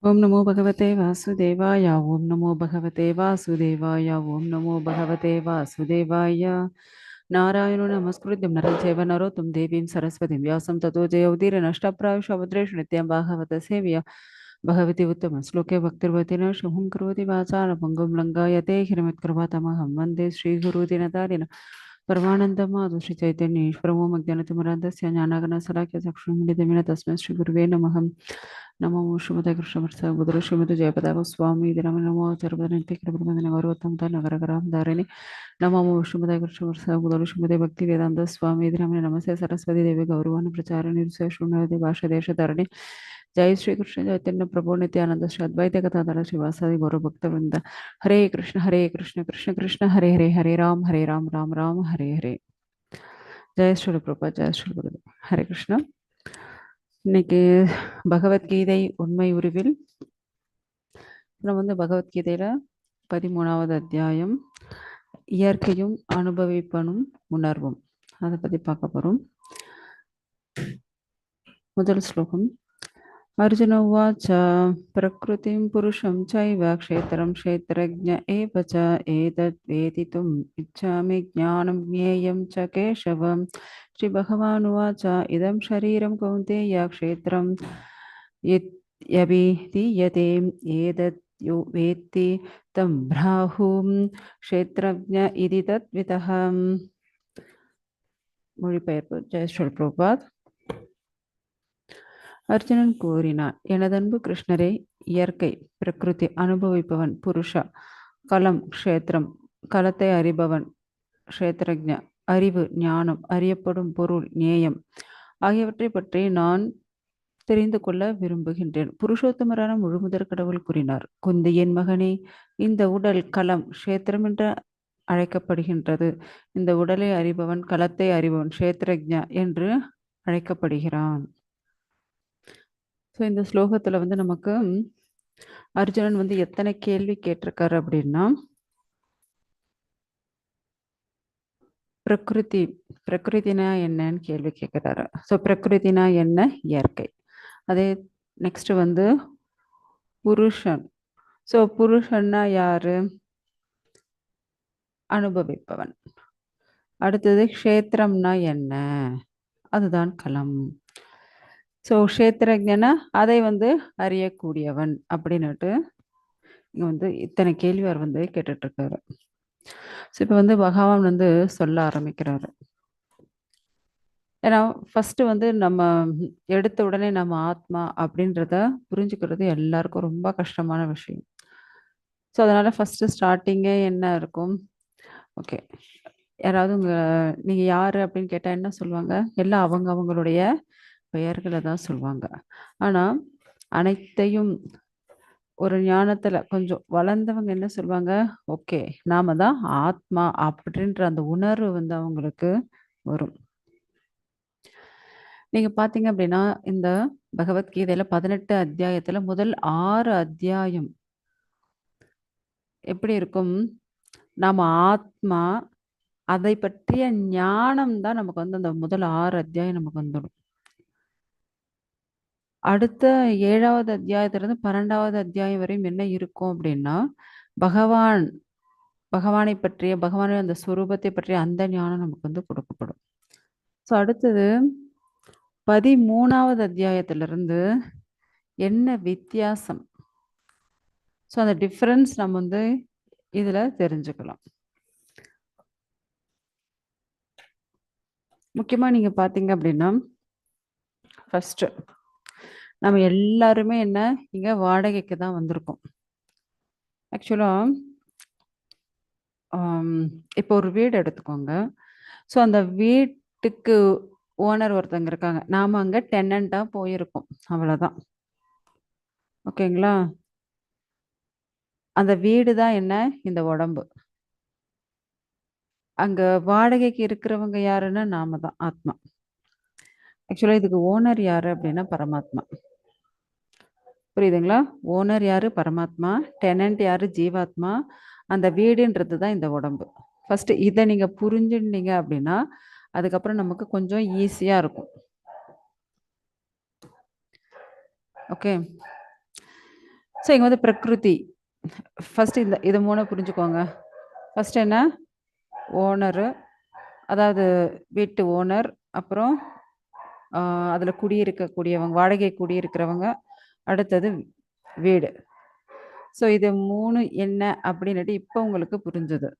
ओम नमो भगवते वासुदेवाय ओम नमो भगवते वासुदेवाय ओम नमो भगवते वासुदेवाय नारायणो नमस्कृत्यं नरं चैव नरोत्तमं देवीं सरस्वतीं व्यासं ततो जयौदीर्नष्टप्रायुषभद्रेषु नित्यं भागवत सेव्य भगवती उत्तम श्लोके भक्तिर्भवति न शुभं करोति वाचालभङ्गुं लङ्घयते हिरमित्कृपातमहं वन्दे श्रीगुरुदिनतारिण परमानन्दमाधु श्रीचैतन्येश्वरमो मज्ञानतिमरान्धस्य ज्ञानागणसलाख्य चक्षुर्मिलितमिन तस्मै श्रीगुरुवे नमः नमो श्रीमते कृष्णवत्साय बुद्ध श्रीमती जयपदाभ स्वामी नमो नमो चरपदनित्य कृपबंधन गौरवत्तम नगरगराम धारिणी नमो श्रीमते कृष्णवत्साय बुद्ध श्रीमते भक्ति वेदांत स्वामी नमः नमस्ते सरस्वती देवी गौरवान प्रचारिणी शून्यवती भाषा देश धारिणी जय श्री कृष्ण चैतन्य प्रभु नित्यानंद श्री अद्वैत गदाधर श्रीवासादि गौरव भक्त वृंद हरे कृष्ण कृष्ण कृष्ण हरे हरे हरे राम राम राम हरे हरे जय श्री प्रभुपाद जय श्री गुरुदेव हरे कृष्ण இன்னைக்கு பகவத்கீதை உண்மை உருவில் நம்ம வந்து பகவத்கீதையில 13வது அத்தியாயம் இயற்கையும் அனுபவிப்பனும் உணர்வும் அதை பத்தி பார்க்க போறோம். முதல் ஸ்லோகம். अर्जुन उवाच प्रकृतिं पुरुषं चैव क्षेत्रं क्षेत्रज्ञ एव च एतद्वेदितुम् इच्छामि ज्ञानं ज्ञेयं च केशव. श्रीभगवानुवाच इदं शरीरं कौन्तेय क्षेत्रं यभिधीयते एतद् यो वेत्ति तं प्राहुः क्षेत्रज्ञ इति तद्विदः. மொழிபெயர்ப்பு. ஜெய் ஸ்ரீ பிரபுபாத். அர்ஜுனன் கூறினான், எனதன்பு கிருஷ்ணரே, இயற்கை பிரகிருதி அனுபவிப்பவன் புருஷா, கலம் க்ஷேத்திரம் கலத்தை அறிபவன் க்ஷேத்திரஜ அறிவு ஞானம் அறியப்படும் பொருள் நேயம் ஆகியவற்றை பற்றி நான் தெரிந்து கொள்ள விரும்புகின்றேன். புருஷோத்தமரான முழுமுதற் கடவுள் கூறினார், குந்தியின் மகனே, இந்த உடல் கலம் க்ஷேத்திரம் என்று அழைக்கப்படுகின்றது. இந்த உடலை அறிபவன் கலத்தை அறிபவன் க்ஷேத்திரஜ என்று அழைக்கப்படுகிறான். ஸோ இந்த ஸ்லோகத்தில் வந்து நமக்கு அர்ஜுனன் வந்து எத்தனை கேள்வி கேட்டிருக்காரு அப்படின்னா, பிரகிருதினா என்னன்னு கேள்வி கேட்குறாரு. ஸோ பிரகிருதினா என்ன? இயற்கை. அதே நெக்ஸ்ட் வந்து புருஷன். ஸோ புருஷன்னா யாரு? அனுபவிப்பவன். அடுத்தது க்ஷேத்திரம்னா என்ன? அதுதான் களம். ஸோ க்ஷேத்திரஜனா அதை வந்து அறியக்கூடியவன் அப்படின்னுட்டு இங்கே வந்து இத்தனை கேள்வி அவர் வந்து கேட்டுட்டு இருக்காரு. ஸோ இப்போ வந்து பகவான் வந்து சொல்ல ஆரம்பிக்கிறாரு. ஏன்னா ஃபர்ஸ்ட் வந்து நம்ம எடுத்த உடனே நம்ம ஆத்மா அப்படின்றத புரிஞ்சுக்கிறது எல்லாருக்கும் ரொம்ப கஷ்டமான விஷயம். ஸோ அதனால ஃபர்ஸ்ட் ஸ்டார்டிங்கே என்ன இருக்கும்? ஓகே, யாராவது நீங்க யாரு அப்படின்னு கேட்டா என்ன சொல்லுவாங்க? எல்லாம் அவங்களுடைய பெயர்களை தான் சொல்லுவாங்க. ஆனா அனைத்தையும் ஒரு ஞானத்துல கொஞ்சம் வளர்ந்தவங்க என்ன சொல்லுவாங்க? ஓகே, நாம தான் ஆத்மா அப்படின்ற அந்த உணர்வு வந்து அவங்களுக்கு வரும். நீங்க பாத்தீங்க அப்படின்னா இந்த பகவத்கீதையில 18 அத்தியாயத்துல முதல் 6 அத்தியாயம் எப்படி இருக்கும்? நாம ஆத்மா, அதை பற்றிய ஞானம் தான் நமக்கு வந்து அந்த முதல் 6 அத்தியாயம் நமக்கு வந்துடும். அடுத்த 7வது அத்தியாயத்திலிருந்து 12வது அத்தியாயம் வரையும் என்ன இருக்கும் அப்படின்னா, பகவானை பற்றிய பகவானுடைய அந்த ஸ்வரூபத்தை பற்றிய அந்த ஞானம் நமக்கு வந்து கொடுக்கப்படும். ஸோ அடுத்தது 13வது அத்தியாயத்திலிருந்து என்ன வித்தியாசம், ஸோ அந்த டிஃபரன்ஸ் நம்ம வந்து இதுல தெரிஞ்சுக்கலாம். முக்கியமா நீங்க பாத்தீங்க அப்படின்னா, ஃபர்ஸ்ட் நம்ம எல்லாருமே என்ன இங்க வாடகைக்கு தான் வந்திருக்கோம். ஆக்சுவலா இப்போ ஒரு வீடு எடுத்துக்கோங்க. ஸோ அந்த வீட்டுக்கு ஓனர் ஒருத்தங்க இருக்காங்க, நாம அங்க டெனண்டா போயிருக்கோம், அவ்வளவுதான். ஓகேங்களா? அந்த வீடு தான் என்ன? இந்த உடம்பு. அங்க வாடகைக்கு இருக்கிறவங்க யாருன்னா நாம தான், ஆத்மா. ஆக்சுவலா இதுக்கு ஓனர் யாரு அப்படின்னா பரமாத்மா. புரியுதுங்களா? ஓனர் யாரு? பரமாத்மா. டெனண்ட் யாரு? ஜீவாத்மா. அந்த வீடுன்றது தான் இந்த உடம்பு. ஃபர்ஸ்ட் இதை நீங்க புரிஞ்சுட்டீங்க அப்படின்னா அதுக்கப்புறம் நமக்கு கொஞ்சம் ஈஸியா இருக்கும். ஓகே, ஸோ இங்கே வந்து பிரகிருதி. ஃபஸ்ட்டு இது 3 புரிஞ்சுக்கோங்க. ஃபஸ்ட்டு என்ன? ஓனரு, அதாவது வீட்டு ஓனர், அப்புறம் அதில் குடியிருக்கக்கூடியவங்க, வாடகை குடியிருக்கிறவங்க, அடுத்தது வீடு. ஸோ இது 3 என்ன அப்படின்னுட்டு இப்போ உங்களுக்கு புரிஞ்சுது.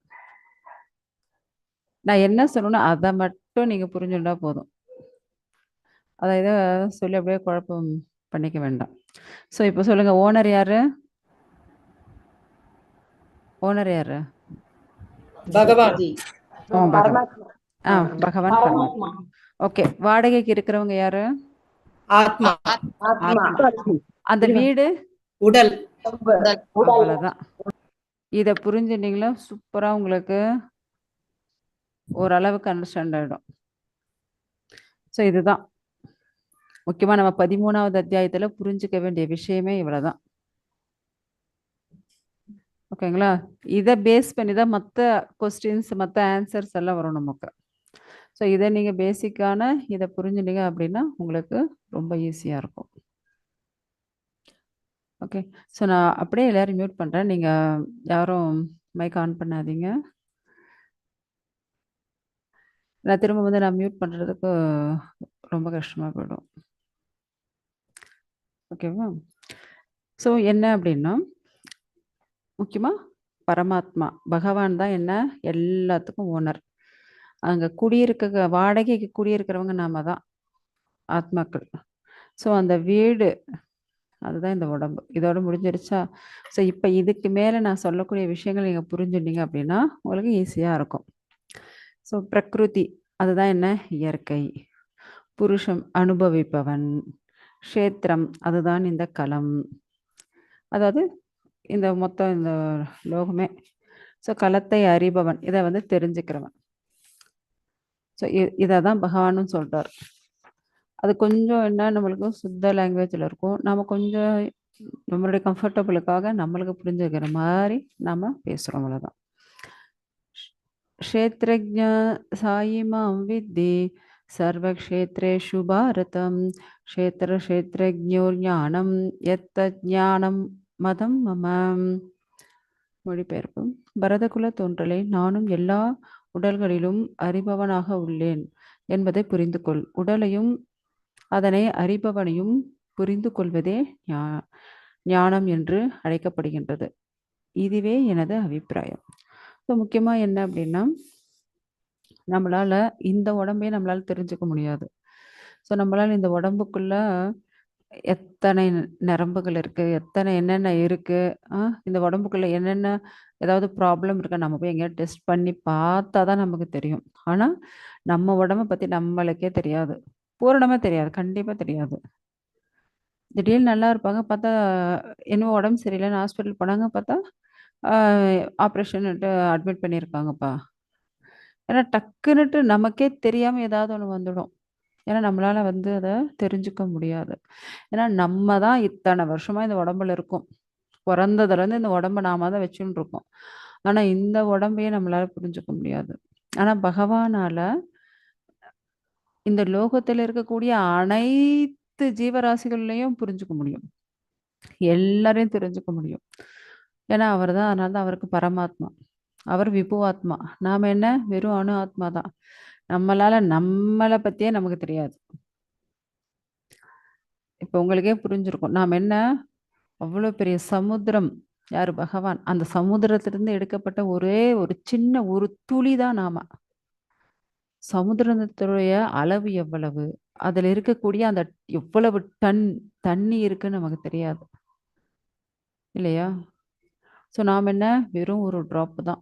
நான் என்ன சொல்லணும் அதை மட்டும் நீங்கள் புரிஞ்சுட்டா போதும். அதை இதை சொல்லி அப்படியே குழப்பம் பண்ணிக்க வேண்டாம். ஸோ இப்போ சொல்லுங்க, ஓனர் யாரு? ஓனர் யாரு? பகவான். பகவான். பகவான் பரமாத்மா. ஓகே. வாடகைக்கு இருக்கிறவங்க யாரு? ஆத்மா. அந்த வீடு உடல். அவ்வளவுதான். இத புரிஞ்சுட்டீங்களா? சூப்பரா உங்களுக்கு ஓரளவுக்கு அண்டர்ஸ்டாண்ட் ஆயிடும். ஸோ இதுதான் முக்கியமா நம்ம 13வது அத்தியாயத்துல புரிஞ்சுக்க வேண்டிய விஷயமே இவ்வளவுதான். ஓகேங்களா? இதை பேஸ் பண்ணி தான் மற்ற கொஸ்டின்ஸ், மற்ற ஆன்சர்ஸ் எல்லாம் வரும் நமக்கு. ஸோ இதை நீங்கள் பேசிக்கான இதை புரிஞ்சுட்டீங்க அப்படின்னா உங்களுக்கு ரொம்ப ஈஸியாக இருக்கும். ஓகே. ஸோ நான் அப்படியே எல்லாரும் மியூட் பண்ணுறேன். நீங்கள் யாரும் மைக் ஆன் பண்ணாதீங்க. நான் திரும்ப வந்து நான் மியூட் பண்ணுறதுக்கு ரொம்ப கஷ்டமாக போயிடும். ஓகேவா? ஸோ என்ன அப்படின்னா, முக்கியமாக பரமாத்மா பகவான் தான் என்ன எல்லாத்துக்கும் ஓனர். அங்கே குடியிருக்க வாடகைக்கு குடியிருக்கிறவங்க நாம தான் ஆத்மாக்கள். ஸோ அந்த வீடு அதுதான் இந்த உடம்பு. இதோட முடிஞ்சிருச்சா? ஸோ இப்போ இதுக்கு மேலே நான் சொல்லக்கூடிய விஷயங்கள் நீங்கள் புரிஞ்சுட்டீங்க அப்படின்னா உங்களுக்கு ஈஸியாக இருக்கும். ஸோ பிரகிருதி அதுதான் என்ன? இயற்கை. புருஷம் அனுபவிப்பவன். க்ஷேத்திரம் அதுதான் இந்த களம், அதாவது இந்த மொத்தம் இந்த லோகமே. ஸோ களத்தை அறிபவன், இதை வந்து தெரிஞ்சுக்கிறவன். ஸோ இதை தான் பகவானும் சொல்கிறார். அது கொஞ்சம் என்ன நம்மளுக்கு சுத்த லாங்குவேஜில் இருக்கும். நம்ம கொஞ்சம் நம்மளுடைய கம்ஃபர்டபுளுக்காக நம்மளுக்கு புரிஞ்சுக்கிற மாதிரி நம்ம பேசுகிறோம். அவ்வளோதான். க்ஷேத்ரஜ்ஞ சாயி மாம் வித்தி சர்வக்ஷேத்ரேஷு பாரதம் க்ஷேத்ரக்ஷேத்ரஜ்ஞோர் ஞானம் எத்த ஞானம் மதம் மம. மொழிபெயர்ப்பு. பரதகுல தோன்றலை நானும் எல்லா உடல்களிலும் அறிபவனாக உள்ளேன் என்பதை புரிந்து கொள். உடலையும் அதனை அறிபவனையும் புரிந்து கொள்வதே ஞானம் என்று அழைக்கப்படுகின்றது. இதுவே எனது அபிப்பிராயம். ஸோ முக்கியமாக என்ன அப்படின்னா, நம்மளால் இந்த உடம்பையே நம்மளால் தெரிஞ்சுக்க முடியாது. ஸோ நம்மளால் இந்த உடம்புக்குள்ள எத்தனை நரம்புகள் இருக்குது, எத்தனை என்னென்ன இருக்குது, இந்த உடம்புக்குள்ள என்னென்ன ஏதாவது ப்ராப்ளம் இருக்கா நம்ம போய் எங்கேயாவது டெஸ்ட் பண்ணி பார்த்தா தான் நமக்கு தெரியும். ஆனால் நம்ம உடம்பை பற்றி நம்மளுக்கே தெரியாது, பூரணமாக தெரியாது, கண்டிப்பாக தெரியாது. திடீர்னு நல்லா இருப்பாங்க, பார்த்தா என்னவோ உடம்பு சரியில்லைன்னு ஹாஸ்பிட்டல் போனாங்க, பார்த்தா ஆப்ரேஷன்ட்டு அட்மிட் பண்ணியிருக்காங்கப்பா. ஏன்னா டக்குன்னுட்டு நமக்கே தெரியாமல் ஏதாவது ஒன்று வந்துடும். ஏன்னா நம்மளால் வந்து அதை தெரிஞ்சுக்க முடியாது. ஏன்னா நம்ம தான் இத்தனை வருஷமாக இந்த உடம்புல இருக்கோம். பிறந்ததுலேருந்து இந்த உடம்பை நாம தான் வச்சுன்னு இருக்கோம். ஆனால் இந்த உடம்பையே நம்மளால் புரிஞ்சுக்க முடியாது. ஆனால் பகவானால் இந்த லோகத்தில் இருக்கக்கூடிய அனைத்து ஜீவராசிகள்லையும் புரிஞ்சுக்க முடியும், எல்லாரையும் தெரிஞ்சுக்க முடியும். ஏன்னா அவர் தான், அதனால தான் அவருக்கு பரமாத்மா. அவர் விபுவாத்மா. நாம் என்ன வெறும் அணு ஆத்மா தான். நம்மளால் நம்மளை பற்றியே நமக்கு தெரியாது. இப்போ உங்களுக்கே புரிஞ்சிருக்கும், நாம் என்ன அவ்வளோ பெரிய சமுத்திரம். யார்? பகவான். அந்த சமுத்திரத்திலிருந்து எடுக்கப்பட்ட ஒரே ஒரு சின்ன ஒரு துளி தான் நாம. சமுத்திரத்துடைய அளவு எவ்வளவு, அதில் இருக்கக்கூடிய அந்த எவ்வளவு டன் தண்ணி இருக்குன்னு நமக்கு தெரியாது இல்லையா? ஸோ நாம் என்ன வெறும் ஒரு ட்ராப் தான்.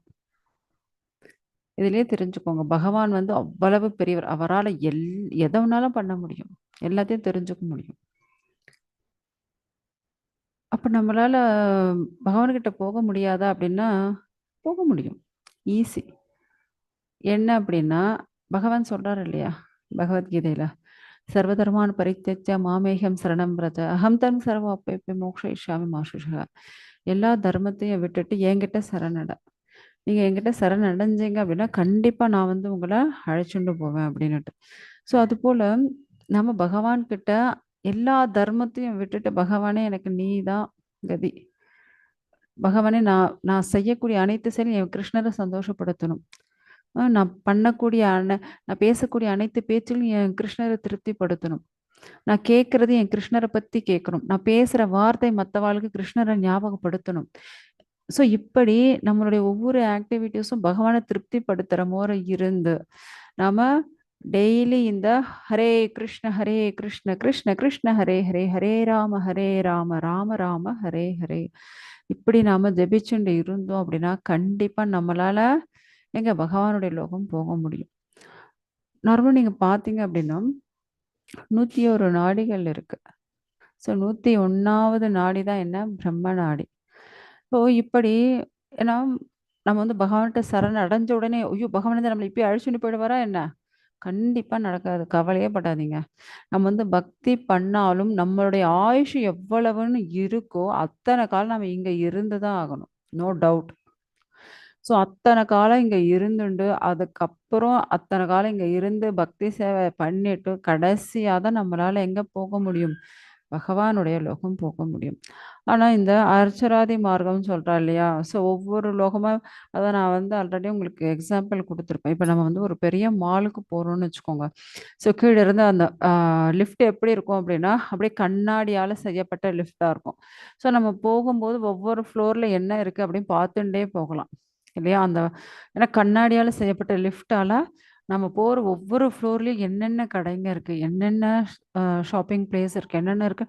இதுலேயே தெரிஞ்சுக்கோங்க, பகவான் வந்து அவ்வளவு பெரியவர். அவரால் எதை வேணாலும் பண்ண முடியும், எல்லாத்தையும் தெரிஞ்சுக்க முடியும். அப்போ நம்மளால் பகவான்கிட்ட போக முடியாதா அப்படின்னா போக முடியும், ஈஸி. என்ன அப்படின்னா பகவான் சொல்கிறார் இல்லையா பகவத்கீதையில், சர்வதர்மான் பரித்தேஜ்ய மாமேகம் சரணம் பிரஜ அகம் தர்ம சர்வ அப்பே மோக்ஷ இஷாமி மாசுஷா. எல்லா தர்மத்தையும் விட்டுட்டு என்கிட்ட சரணட. நீங்கள் என்கிட்ட சரணடைஞ்சீங்க அப்படின்னா கண்டிப்பாக நான் வந்து உங்களை அழைச்சிட்டு போவேன் அப்படின்னுட்டு. ஸோ அதுபோல் நம்ம பகவான்கிட்ட எல்லா தர்மத்தையும் விட்டுட்டு, பகவானே எனக்கு நீ தான் கதி. பகவானே நான் நான் செய்யக்கூடிய அனைத்து செயலும் என் கிருஷ்ணர சந்தோஷப்படுத்தணும். நான் பண்ணக்கூடிய நான் பேசக்கூடிய அனைத்து பேச்சிலும் என் கிருஷ்ணர திருப்திப்படுத்தணும். நான் கேட்கறது என் கிருஷ்ணர பத்தி கேட்கணும். நான் பேசுற வார்த்தை மத்தவாளுக்கு கிருஷ்ணர ஞாபகப்படுத்தணும். ஸோ இப்படி நம்மளுடைய ஒவ்வொரு ஆக்டிவிட்டீஸும் பகவான திருப்திப்படுத்துற மாரி இருந்து, நாம டெய்லி இந்த ஹரே கிருஷ்ண கிருஷ்ண கிருஷ்ண ஹரே ஹரே, ஹரே ராம ராம ராம ஹரே ஹரே. இப்படி நாம ஜெபிச்சுண்டு இருந்தோம் அப்படின்னா, கண்டிப்பா நம்மளால எங்க பகவானுடைய லோகம் போக முடியும். நார்மலா நீங்க பார்த்தீங்க அப்படின்னா, 101 நாடிகள் இருக்கு. ஸோ 101வது நாடி தான் என்ன? பிரம்ம நாடி. ஸோ இப்படி ஏன்னா நம்ம வந்து பகவான்ட்ட சரண் அடைஞ்ச உடனே, ஐயோ! பகவான் வந்து நம்மள இப்பயே அழைச்சுட்டு போயிடுவாரா என்ன? கண்டிப்பா நடக்காது. கவலையே படாதீங்க. நம்ம வந்து பக்தி பண்ணாலும் நம்மளுடைய ஆயுசு எவ்வளவுன்னு இருக்கோ, அத்தன காலம் நம்ம இங்க இருந்து தான் ஆகணும். No doubt. ஸோ அத்தன காலம் இங்க இருந்துண்டு, அதுக்கப்புறம் அத்தன காலம் இங்க இருந்து பக்தி சேவை பண்ணிட்டு, கடைசியா தான் நம்மளால எங்க போக முடியும்? பகவானுடைய லோகம் போக முடியும். ஆனா, இந்த அர்ச்சராதி மார்க்கம்னு சொல்றா இல்லையா? ஸோ ஒவ்வொரு லோகமா அத நான் வந்து ஆல்ரெடி உங்களுக்கு எக்ஸாம்பிள் குடுத்துருப்பேன். இப்ப நம்ம வந்து ஒரு பெரிய மாலுக்கு போறோம்னு வச்சுக்கோங்க. ஸோ கீழ இருந்து அந்த லிஃப்ட் எப்படி இருக்கும் அப்படின்னா, அப்படியே கண்ணாடியால செய்யப்பட்ட லிஃப்ட்டா இருக்கும். ஸோ நம்ம போகும்போது ஒவ்வொரு ஃப்ளோர்ல என்ன இருக்கு அப்படின்னு பார்த்துண்டே போகலாம். இல்லையா? ஏன்னா கண்ணாடியால செய்யப்பட்ட லிஃப்ட்டால நம்ம போற ஒவ்வொரு ஃப்ளோர்லயும் என்னென்ன கடைங்க இருக்கு, என்னென்ன அ ஷாப்பிங் பிளேஸ் இருக்கு, என்னென்ன இருக்கு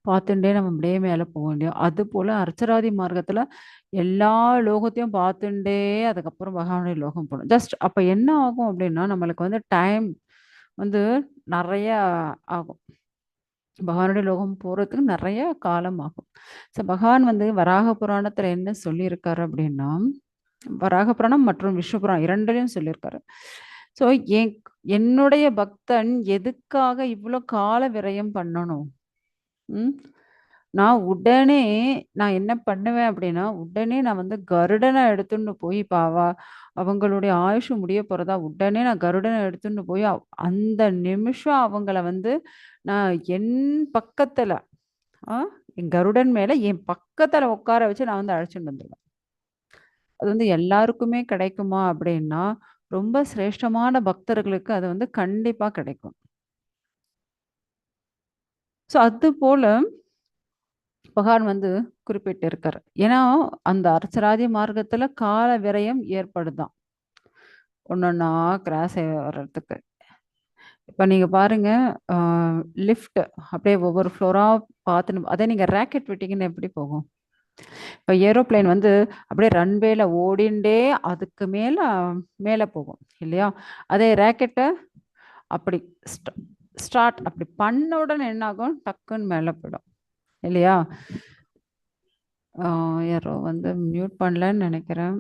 பார்த்துண்டே நம்ம அப்படியே மேல போ முடியும். அதுபோல அர்ச்சராதி மார்க்கத்துல எல்லா லோகத்தையும் பார்த்துண்டே அதுக்கப்புறம் பகவானுடைய லோகம் போணும். ஜஸ்ட் அப்ப என்ன ஆகும் அப்படின்னா, நம்மளுக்கு வந்து டைம் வந்து நெறைய ஆகும். பகவானுடைய லோகம் போறதுக்கு நெறைய காலம் ஆகும். ஸோ பகவான் வந்து வராக புராணத்துல என்ன சொல்லியிருக்காரு அப்படின்னா, வராக புராணம் மற்றும் விஷ்ணு புராணம் 2லயும் சொல்லியிருக்காரு. ஸோ என் என்னுடைய பக்தன் எதுக்காக இவ்ளோ கால விரயம் பண்ணணும்? ம். நான் உடனே நான் என்ன பண்ணுவேன் அப்படின்னா, உடனே நான் வந்து கருடன எடுத்துன்னு போய் இப்ப அவங்களுடைய ஆயுஷ் முடிய போறதா, உடனே நான் கருடன எடுத்துன்னு போய் அந்த நிமிஷம் அவங்கள வந்து நான் என் பக்கத்துல ஆ என் கருடன் மேல என் பக்கத்துல உட்கார வச்சு நான் வந்து அழைச்சுட்டு வந்துருவேன். அது வந்து எல்லாருக்குமே கிடைக்குமா அப்படின்னா, ரொம்ப சிரேஷ்டமான பக்தர்களுக்கு அது வந்து கண்டிப்பா கிடைக்கும். ஸோ அதுபோல பகவான் வந்து குறிப்பிட்டிருக்காரு. ஏன்னா, அந்த அர்ச்சராதி மார்க்கத்துல கால விரயம் ஏற்படுதாம். ஒண்ணொண்ணா கிராஸ் வர்றதுக்கு. இப்ப நீங்க பாருங்க, அ லிஃப்ட் அப்படியே ஒவ்வொரு ஃப்ளோரா பார்த்துன்னு அதே நீங்க ராக்கெட் விட்டீங்கன்னா எப்படி போகும்? இப்ப ஏரோப்ளேன் வந்து அப்படியே ரன்வேல ஓடிண்டே அதுக்கு மேல மேல போகும் இல்லையா? அதே ராக்கெட்ட அப்படி ஸ்ட ஸ்டார்ட் அப்படி பண்ண உடனே என்ன ஆகும்? டக்குன்னு மேல போயிடும். இல்லையா? ஆ யாரோ வந்து மியூட் பண்ணலன்னு நெனைக்கிறேன்.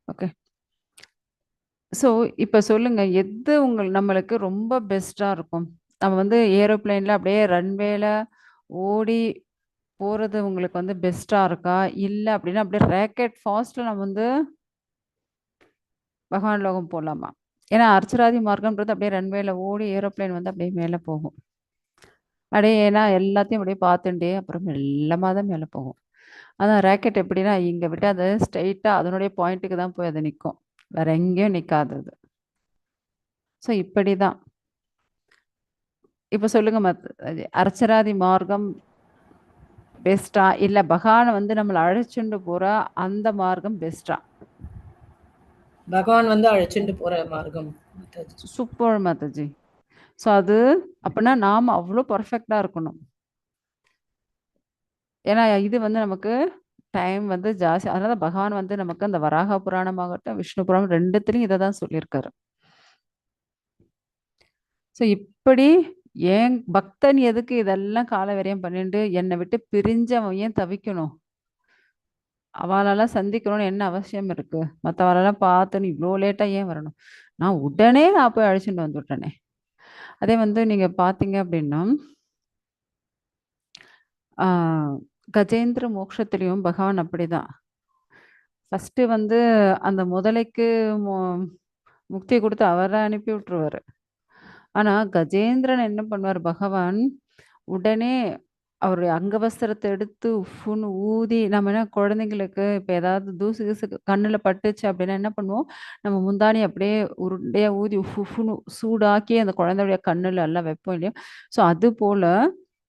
ஓகே. ஸோ, இப்ப சொல்லுங்க. எது நம்மளுக்கு ரொம்ப பெஸ்ட்டா இருக்கும்? நம்ம வந்து ஏரோப்ளேன்ல அப்படியே ரன்வேல ஓடி போறது உங்களுக்கு வந்து பெஸ்ட்டா இருக்கா? இல்ல அப்படின்னா அப்படியே ராக்கெட் ஃபாஸ்ட்ல நம்ம வந்து பகவான் லோகம் போலாமா? ஏன்னா அர்ச்சராதி மார்க்கம்ன்றது அப்படியே ரன்வேல ஓடி ஏரோப்ளேன் வந்து அப்படியே மேல போகும். அப்படியே ஏன்னா எல்லாத்தையும் அப்படியே பார்த்துண்டே அப்புறம் மெல்லமா தான் மேல போகும். அதான் ராக்கெட் எப்படின்னா, இங்க விட்டு அது ஸ்ட்ரெயிட்டா அதனுடைய பாயிண்ட்டுக்கு தான் போய் அது நிக்கும். வேற எங்கேயும் நிக்காது அது. ஸோ இப்படிதான். இப்ப சொல்லுங்க அர்ச்சராதி மார்க்கம் பெஸ்ட்டா? இல்ல பகவான வந்து நம்மள அழைச்சுண்டு போற அந்த மார்க்கம் பெஸ்ட்டா? பகவான் வந்து அழைச்சுண்டு போற மார்க்கம். சூப்பர் மாதாஜி. ஸோ அது அப்பன்னா நாம அவ்ளோ பெர்ஃபெக்ட்டா இருக்கணும். ஏன்னா இது வந்து நமக்கு டைம் வந்து ஜாஸ்தி. அதனால பகவான் வந்து நமக்கு அந்த வராக புராணமாகட்டும், விஷ்ணு புராணம் 2த்துலயும் இத தான் சொல்லியிருக்காரு. ஸோ இப்படி ஏன் பக்தன் எதுக்கு இதெல்லாம் கால விரயம் பண்ணிண்டு என்ன விட்டு பிரிஞ்சு அவன் ஏன் தவிக்கணும்? அவாளெல்லாம் சந்திக்கணும்னு என்ன அவசியம் இருக்கு? மத்தவாளெல்லாம் பார்த்துன்னு இவ்ளோ லேட்டா ஏன் வரணும்? நான் போய் அழைச்சுட்டு வந்துட்டேனே! அதே வந்து நீங்க பார்த்தீங்க அப்டின்னா, ஆ கஜேந்திர மோக்ஷத்திலயும் பகவான் அப்படிதான். ஃபர்ஸ்ட்டு வந்து அந்த முதலைக்கு மொ முக்திய குடுத்து அவர அனுப்பி விட்டுருவாரு. ஆனா, கஜேந்திரன் என்ன பண்ணுவாரு பகவான், உடனே அவருடைய அங்கவஸ்திரத்த எடுத்து உஃப்ன்னு ஊதி நம்ம என்ன குழந்தைங்களுக்கு இப்ப ஏதாவது தூசு கீசு கண்ணுல பட்டுச்சு அப்படின்னா என்ன பண்ணுவோம், நம்ம முந்தானைய அப்படியே உருண்டையா ஊதி உஃப் உஃப்ன்னு சூடாக்கி அந்த குழந்தையுடைய கண்ணுல எல்லாம் வைப்போம் இல்லையா? ஸோ அதுபோல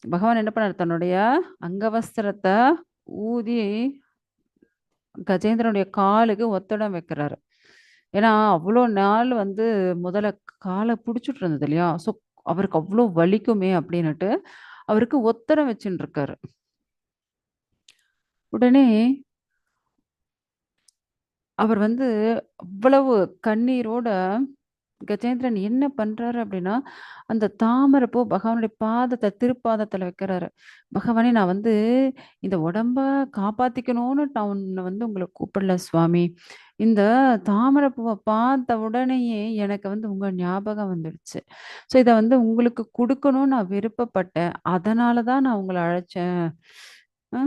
பகவான் என்ன பண்ணாரு, தன்னுடைய அங்கவஸ்திரத்த ஊதி கஜேந்திரனுடைய காலுக்கு ஒத்தடம் வைக்கிறாரு. ஏன்னா, அவ்ளோ நாள் வந்து முதல்ல கால புடிச்சுட்டு இருந்தது இல்லையா? ஸோ, அவருக்கு அவ்ளோ வலிக்குமே அப்டின்னுட்டு, அவருக்கு ஒத்தடம் வச்சுன்னு இருக்காரு. உடனே அவர் வந்து அவ்வளவு கண்ணீரோட கஜேந்திரன் என்ன பண்றாரு அப்டின்னா, அந்த தாமரப்பூ பகவானுடைய பாதத்த திருப்பாதத்துல வைக்கிறாரு. "பகவானே நான் வந்து இந்த உடம்ப காப்பாத்திக்கணும்னு நான் உன்ன வந்து உங்கள கூப்பிடல சுவாமி. இந்த தாமரப்பூவ பார்த்த உடனேயே எனக்கு வந்து உங்க ஞாபகம் வந்துடுச்சு. ஸோ இத வந்து உங்களுக்கு குடுக்கணும்னு நான் விருப்பப்பட்டேன். அதனால தான் நான் உங்கள அழைச்சேன். அ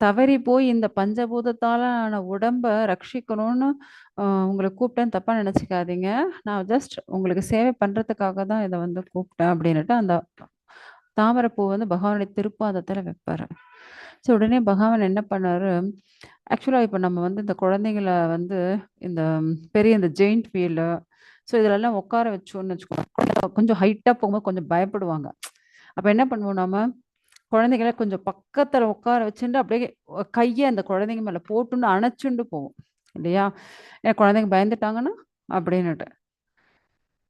தவறி போய் இந்த பஞ்சபூதத்தால ஆன உடம்ப ரட்சிக்கணும்னு உங்கள கூப்பிட்டேன். தப்பா நெனச்சுக்காதீங்க. நான் ஜஸ்ட் உங்களுக்கு சேவை பண்றதுக்காக தான் இத வந்து கூப்பிட்டேன் அப்டின்னுட்டு அந்த தாமரப்பூ வந்து பகவானுடைய திருப்பாதத்துல வைப்பாரு. ஸோ உடனே பகவான் என்ன பண்ணாரு, ஆக்சுவலா இப்ப நம்ம வந்து இந்த குழந்தைங்கள வந்து இந்த பெரிய இந்த ஜெயண்ட் வீலு, ஸோ இதுலலாம் உட்கார வச்சோம்னு வச்சுக்கோங்க. கொஞ்சம் ஹைட்டா போகும்போது கொஞ்சம் பயப்படுவாங்க. அப்ப என்ன பண்ணுவோம் நாம, குழந்தைகள கொஞ்சம் பக்கத்துல உட்கார வச்சுண்டு அப்படியே கைய அந்த குழந்தைங்க மேல போட்டுன்னு அணைச்சுண்டு போவோம். இல்லையா? ஏன்னா குழந்தைங்க பயந்துட்டாங்கன்னா அப்படின்னுட்டு.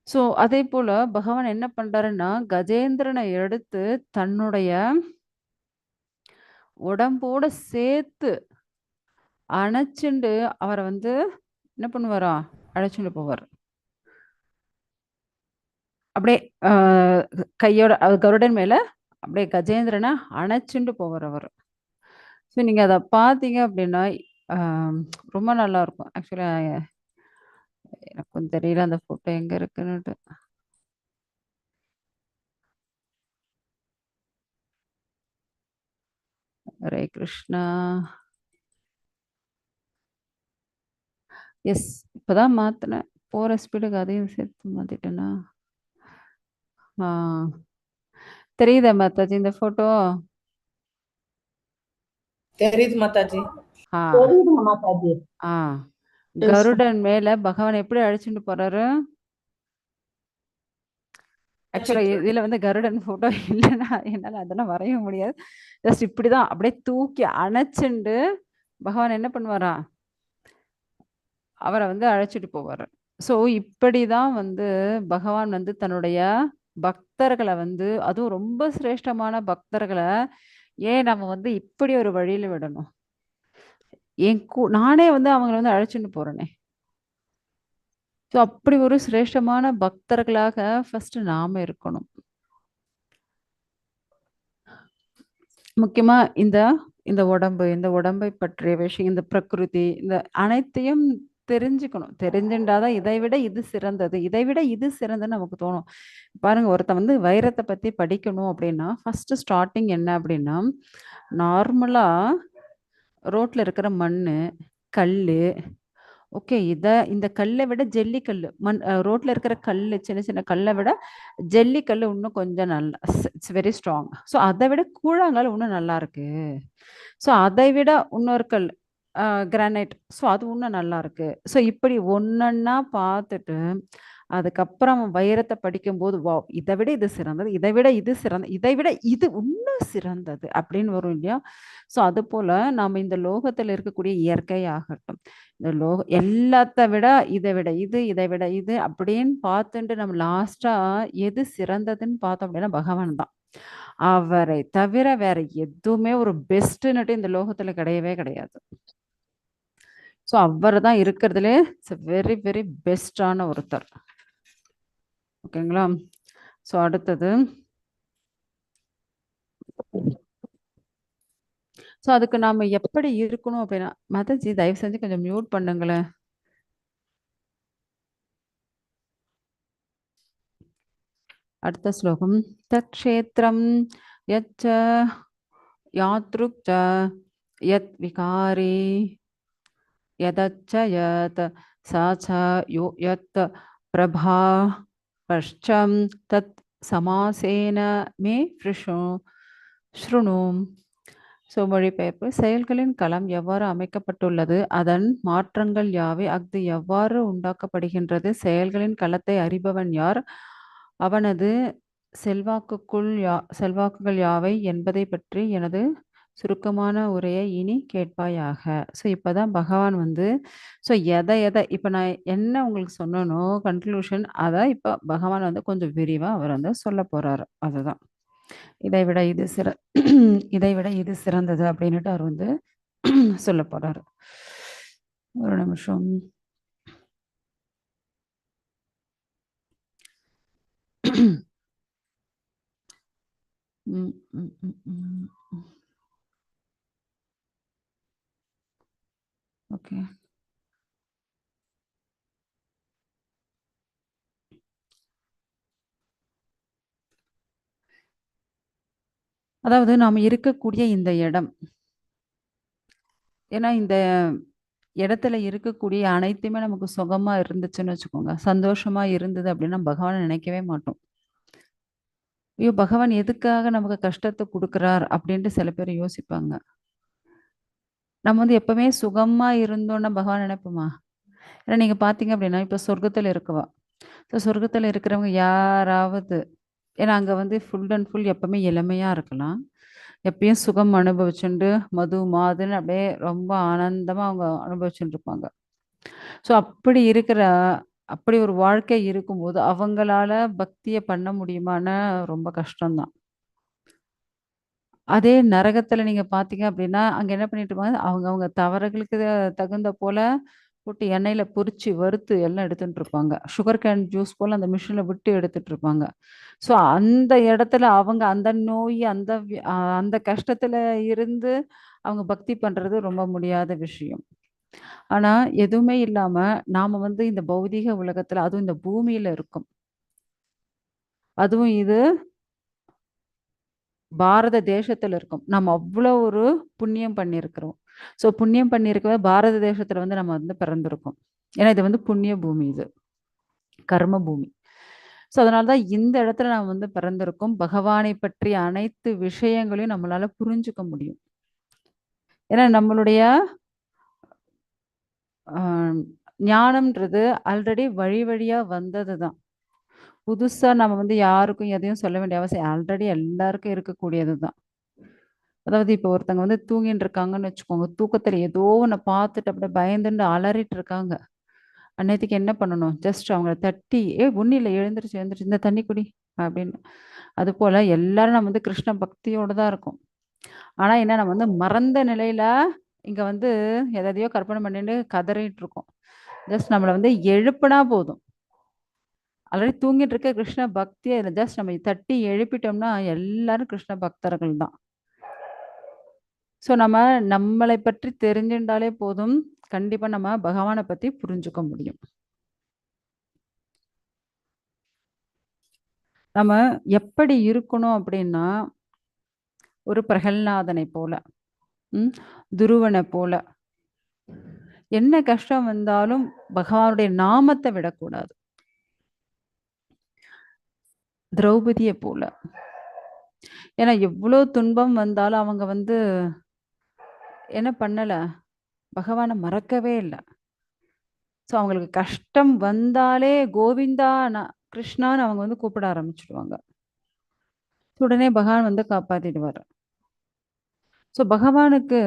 ஸோ அதேபோல பகவான் என்ன பண்றாருன்னா, கஜேந்திரன எடுத்து தன்னுடைய உடம்போட சேர்த்து அணைச்சுண்டு அவர வந்து என்ன பண்ணுவாராம், அழைச்சுண்டு போவாரு. அப்படியே அ கையோட கருடன் மேல அப்படியே கஜேந்திரன அணைச்சுண்டு போவாரு அவரு. ஸோ நீங்க அத பார்த்தீங்க அப்படின்னா, அ ரொம்ப நல்லாருக்கும். ஆக்சுவலா எனக்கும் தெரியல அந்த ஃபோட்டோ எங்க இருக்குன்னுட்டு. ஹரே கிருஷ்ணா. எஸ். இப்பதான் மாத்துனேன். போற ஸ்பீடுக்கு அதையும் சேர்த்து மாத்திட்டேனா? ஆ. தெரியுதா மாதாஜி இந்த ஃபோட்டோ? தெரியுது மாதாஜி. ஆ, தெரியுதுங்க மாதாஜி. ஆ. எஸ். கருடன் மேல பகவான் எப்படி அழைச்சுண்டு போறாரு? ஆக்சுவலா இதுல வந்து கருடன் ஃபோட்டோ இல்லன்னா என்னால அதெல்லாம் வரைய முடியாது. ஜஸ்ட் இப்படிதான் அப்படியே தூக்கி அணைச்சுண்டு பகவான் என்ன பண்ணுவாராம்? அவர வந்து அழைச்சுட்டு போவாரு. ஸோ இப்படிதான் வந்து பகவான் வந்து தன்னுடைய பக்தர்கள வந்து அதுவும் ரொம்ப சிரேஷ்டமான பக்தர்கள ஏன் நம்ம வந்து இப்படி ஒரு வழியில விடணும்? நானே வந்து அவங்கள வந்து அழைச்சுட்டு போறேனே! ஸோ அப்படி ஒரு சிரேஷ்டமான பக்தர்களாக ஃபர்ஸ்ட்டு நாம இருக்கணும். முக்கியமா இந்த இந்த உடம்பு, இந்த உடம்பை பற்றிய விஷயம், இந்த பிரகிருதி, இந்த அனைத்தையும் தெரிஞ்சுக்கணும். தெரிஞ்சுண்டா தான் இதை விட இது சிறந்தது. இதை விட இது சிறந்ததுன்னு நமக்கு தோணும். பாருங்க ஒருத்தன் வந்து வைரத்த பத்தி படிக்கணும் அப்படின்னா, ஃபர்ஸ்ட்டு ஸ்டார்ட்டிங் என்ன அப்படின்னா, நார்மலா ரோட்ல இருக்கிற மண்ணு, கல்லு, ஓகே. இந்த கல்ல விட ஜல்லி கல்லு, ரோட்ல இருக்கிற கல்லு, சின்ன சின்ன கல்ல விட ஜல்லி கல்லு இன்னும் கொஞ்சம் நல்லா இட்ஸ் வெரி ஸ்ட்ராங். ஸோ அத விட கூழாங்கல் இன்னும் நல்லா இருக்கு. ஸோ அதை விட இன்னொரு கல் கிரானைட். ஸோ அது இன்னும் நல்லா இருக்கு. ஸோ இப்படி ஒன்னொன்னா பார்த்துட்டு, அதுக்கப்புறம் வைரத்த படிக்கும்போது, வாவ்! இத விட இது சிறந்தது. இதை விட இது சிறந்தது. இதை விட இது இன்னும் சிறந்தது அப்படின்னு வரும் இல்லையா? ஸோ அதுபோல நாம இந்த லோகத்துல இருக்கக்கூடிய இயற்கை ஆகட்டும், இந்த எல்லாத்த விட இதை விட இது, இதை விட இது அப்படின்னு பார்த்துட்டு நம்ம லாஸ்ட்டா எது சிறந்ததுன்னு பார்த்தோம் அப்படின்னா பகவான் தான். அவரை தவிர வேற எதுவுமே ஒரு பெஸ்ட்டுன்னுட்டு இந்த லோகத்துல கிடையவே கிடையாது. ஸோ அவர் தான் இருக்கிறதுலே வெரி வெரி பெஸ்ட்டான ஒருத்தர். ஓகேங்களா? ஸோ அடுத்தது ஸோ அதுக்கு நாம எப்படி இருக்கணும் அப்படின்னா மாதாஜி தயவு செஞ்சு கொஞ்சம் மியூட் பண்ணுங்களேன். அடுத்த ஸ்லோகம். தக்ஷேத்திரம் யச்ச யாத்ருக் ச யத் விகாரி யதச்ச யத் सा च यो यत् प्रभा पश्चं तत् சமாசேன மே ஸ்ருணு. ஸோ மொழிபெயர்ப்பு: செயல்களின் களம் எவ்வாறு அமைக்கப்பட்டுள்ளது, அதன் மாற்றங்கள் யாவை, அஃது எவ்வாறு உண்டாக்கப்படுகின்றது, செயல்களின் களத்தை அறிபவன் யார், அவனது செல்வாக்குகள் யாவை என்பதை பற்றி எனது சுருக்கமான உரையை இனி கேட்பாயாக. ஸோ இப்போதான் பகவான் வந்து எதை இப்போ நான் என்ன உங்களுக்கு சொன்னனோ கன்க்ளூஷன், அதை இப்போ பகவான் வந்து கொஞ்சம் விரிவாக அவர் வந்து சொல்ல போறாரு. அதுதான் இதை விட இது இதை விட இது சிறந்தது அப்படின்னுட்டு அவர் வந்து சொல்ல போறாரு. ஒரு நிமிஷம். ஓகே. அதாவது நாம் இருக்கக்கூடிய இந்த இடம், ஏன்னா இந்த இடத்துல இருக்கக்கூடிய அனைத்துமே நமக்கு சுகமா இருந்துச்சுன்னு வச்சுக்கோங்க, சந்தோஷமா இருந்தது அப்படின்னா பகவானை நினைக்கவே மாட்டோம். ஐயோ, பகவான் எதுக்காக நமக்கு கஷ்டத்தை கொடுக்குறார் அப்படின்ட்டு சில பேர் யோசிப்பாங்க. நம்ம வந்து எப்பவுமே சுகமா இருந்தோன்னா பகவான் நினைப்போமா? ஏன்னா நீங்க பார்த்தீங்க அப்படின்னா இப்போ சொர்க்கத்தில் இருக்கவா, ஸோ சொர்க்கத்தில் இருக்கிறவங்க யாராவது, ஏன்னா அங்கே வந்து ஃபுல் அண்ட் ஃபுல் எப்பவுமே இளமையாக இருக்கலாம், எப்பயும் சுகம் அனுபவிச்சுண்டு மது மாதுன்னு அப்படியே ரொம்ப ஆனந்தமாக அவங்க அனுபவிச்சுட்டு இருப்பாங்க. ஸோ அப்படி ஒரு வாழ்க்கை இருக்கும்போது அவங்களால பக்தியை பண்ண முடியுமான்னா ரொம்ப கஷ்டம்தான். அதே நரகத்துல நீங்க பார்த்தீங்க அப்படின்னா, அங்க என்ன பண்ணிட்டு இருப்பாங்க, அவங்க தவறுகளுக்கு தகுந்த போல போட்டு எண்ணெயில பொரிச்சு, வறுத்து எல்லாம் எடுத்துட்டு இருப்பாங்க. சுகர் கேன் ஜூஸ் போல அந்த மிஷின்ல விட்டு எடுத்துட்டு இருப்பாங்க. ஸோ அந்த இடத்துல அவங்க அந்த நோய், அந்த கஷ்டத்துல இருந்து அவங்க பக்தி பண்றது ரொம்ப முடியாத விஷயம். ஆனா, எதுவுமே இல்லாம நாம வந்து இந்த பௌதீக உலகத்துல, அதுவும் இந்த பூமியில இருக்கோம். அதுவும் இது பாரத தேசத்துல இருக்கோம். நம்ம அவ்வளோ ஒரு புண்ணியம் பண்ணியிருக்கிறோம். ஸோ புண்ணியம் பண்ணியிருக்கவே பாரத தேசத்துல வந்து நம்ம வந்து பிறந்திருக்கோம். ஏன்னா இது வந்து புண்ணிய பூமி, இது கர்ம பூமி. ஸோ அதனால தான் இந்த இடத்துல நம்ம வந்து பிறந்திருக்கோம். பகவானை பற்றிய அனைத்து விஷயங்களையும் நம்மளால புரிஞ்சுக்க முடியும். ஏன்னா நம்மளுடைய ஞானம்ன்றது ஆல்ரெடி வழி வழியா வந்தது தான். புதுசா நம்ம வந்து யாருக்கும் எதையும் சொல்ல வேண்டிய அவசியம், ஆல்ரெடி எல்லாருக்கும் இருக்கக்கூடியது தான். அதாவது இப்போ ஒருத்தங்க வந்து தூங்கிட்டு இருக்காங்கன்னு வச்சுக்கோங்க, தூக்கத்துல ஏதோ ஒண்ண பார்த்துட்டு அப்படியே பயந்துண்டு அலறிட்டு இருக்காங்க. அந்நேரத்துக்கு என்ன பண்ணணும்? ஜஸ்ட் அவங்கள தட்டி, ஒண்ணும் இல்ல, எழுந்திருச்சு எழுந்திருச்சு, இந்த தண்ணி குடி அப்படின்னு. அதுபோல எல்லாரும் நம்ம வந்து கிருஷ்ண பக்தியோட தான் இருக்கோம். ஆனா என்ன, நம்ம வந்து மறந்த நிலையில இங்க வந்து எதையோ கற்பனை பண்ணிட்டு கதறிட்டு இருக்கோம். ஜஸ்ட் நம்மள வந்து எழுப்புனா போதும். ஆல்ரெடி தூங்கிட்டு இருக்க கிருஷ்ண பக்தியை ஜஸ்ட் நம்ம தட்டி எழுப்பிட்டோம்னா எல்லாரும் கிருஷ்ண பக்தர்கள் தான். ஸோ நம்மளை பற்றி தெரிஞ்சுட்டாலே போதும், கண்டிப்பா நம்ம பகவானை பத்தி புரிஞ்சுக்க முடியும். நம்ம எப்படி இருக்கணும் அப்படின்னா, ஒரு பிரகல்நாதனை போல, துருவனை போல, என்ன கஷ்டம் வந்தாலும் பகவானுடைய நாமத்தை விடக்கூடாது. திரௌபதியை போல, ஏன்னா எவ்வளோ துன்பம் வந்தாலும் அவங்க வந்து என்ன பண்ணல, பகவானை மறக்கவே இல்லை. ஸோ அவங்களுக்கு கஷ்டம் வந்தாலே கோவிந்தா கிருஷ்ணான்னு அவங்க வந்து கூப்பிட ஆரம்பிச்சிடுவாங்க. உடனே பகவான் வந்து காப்பாத்திடுவார். ஸோ பகவானுக்கு,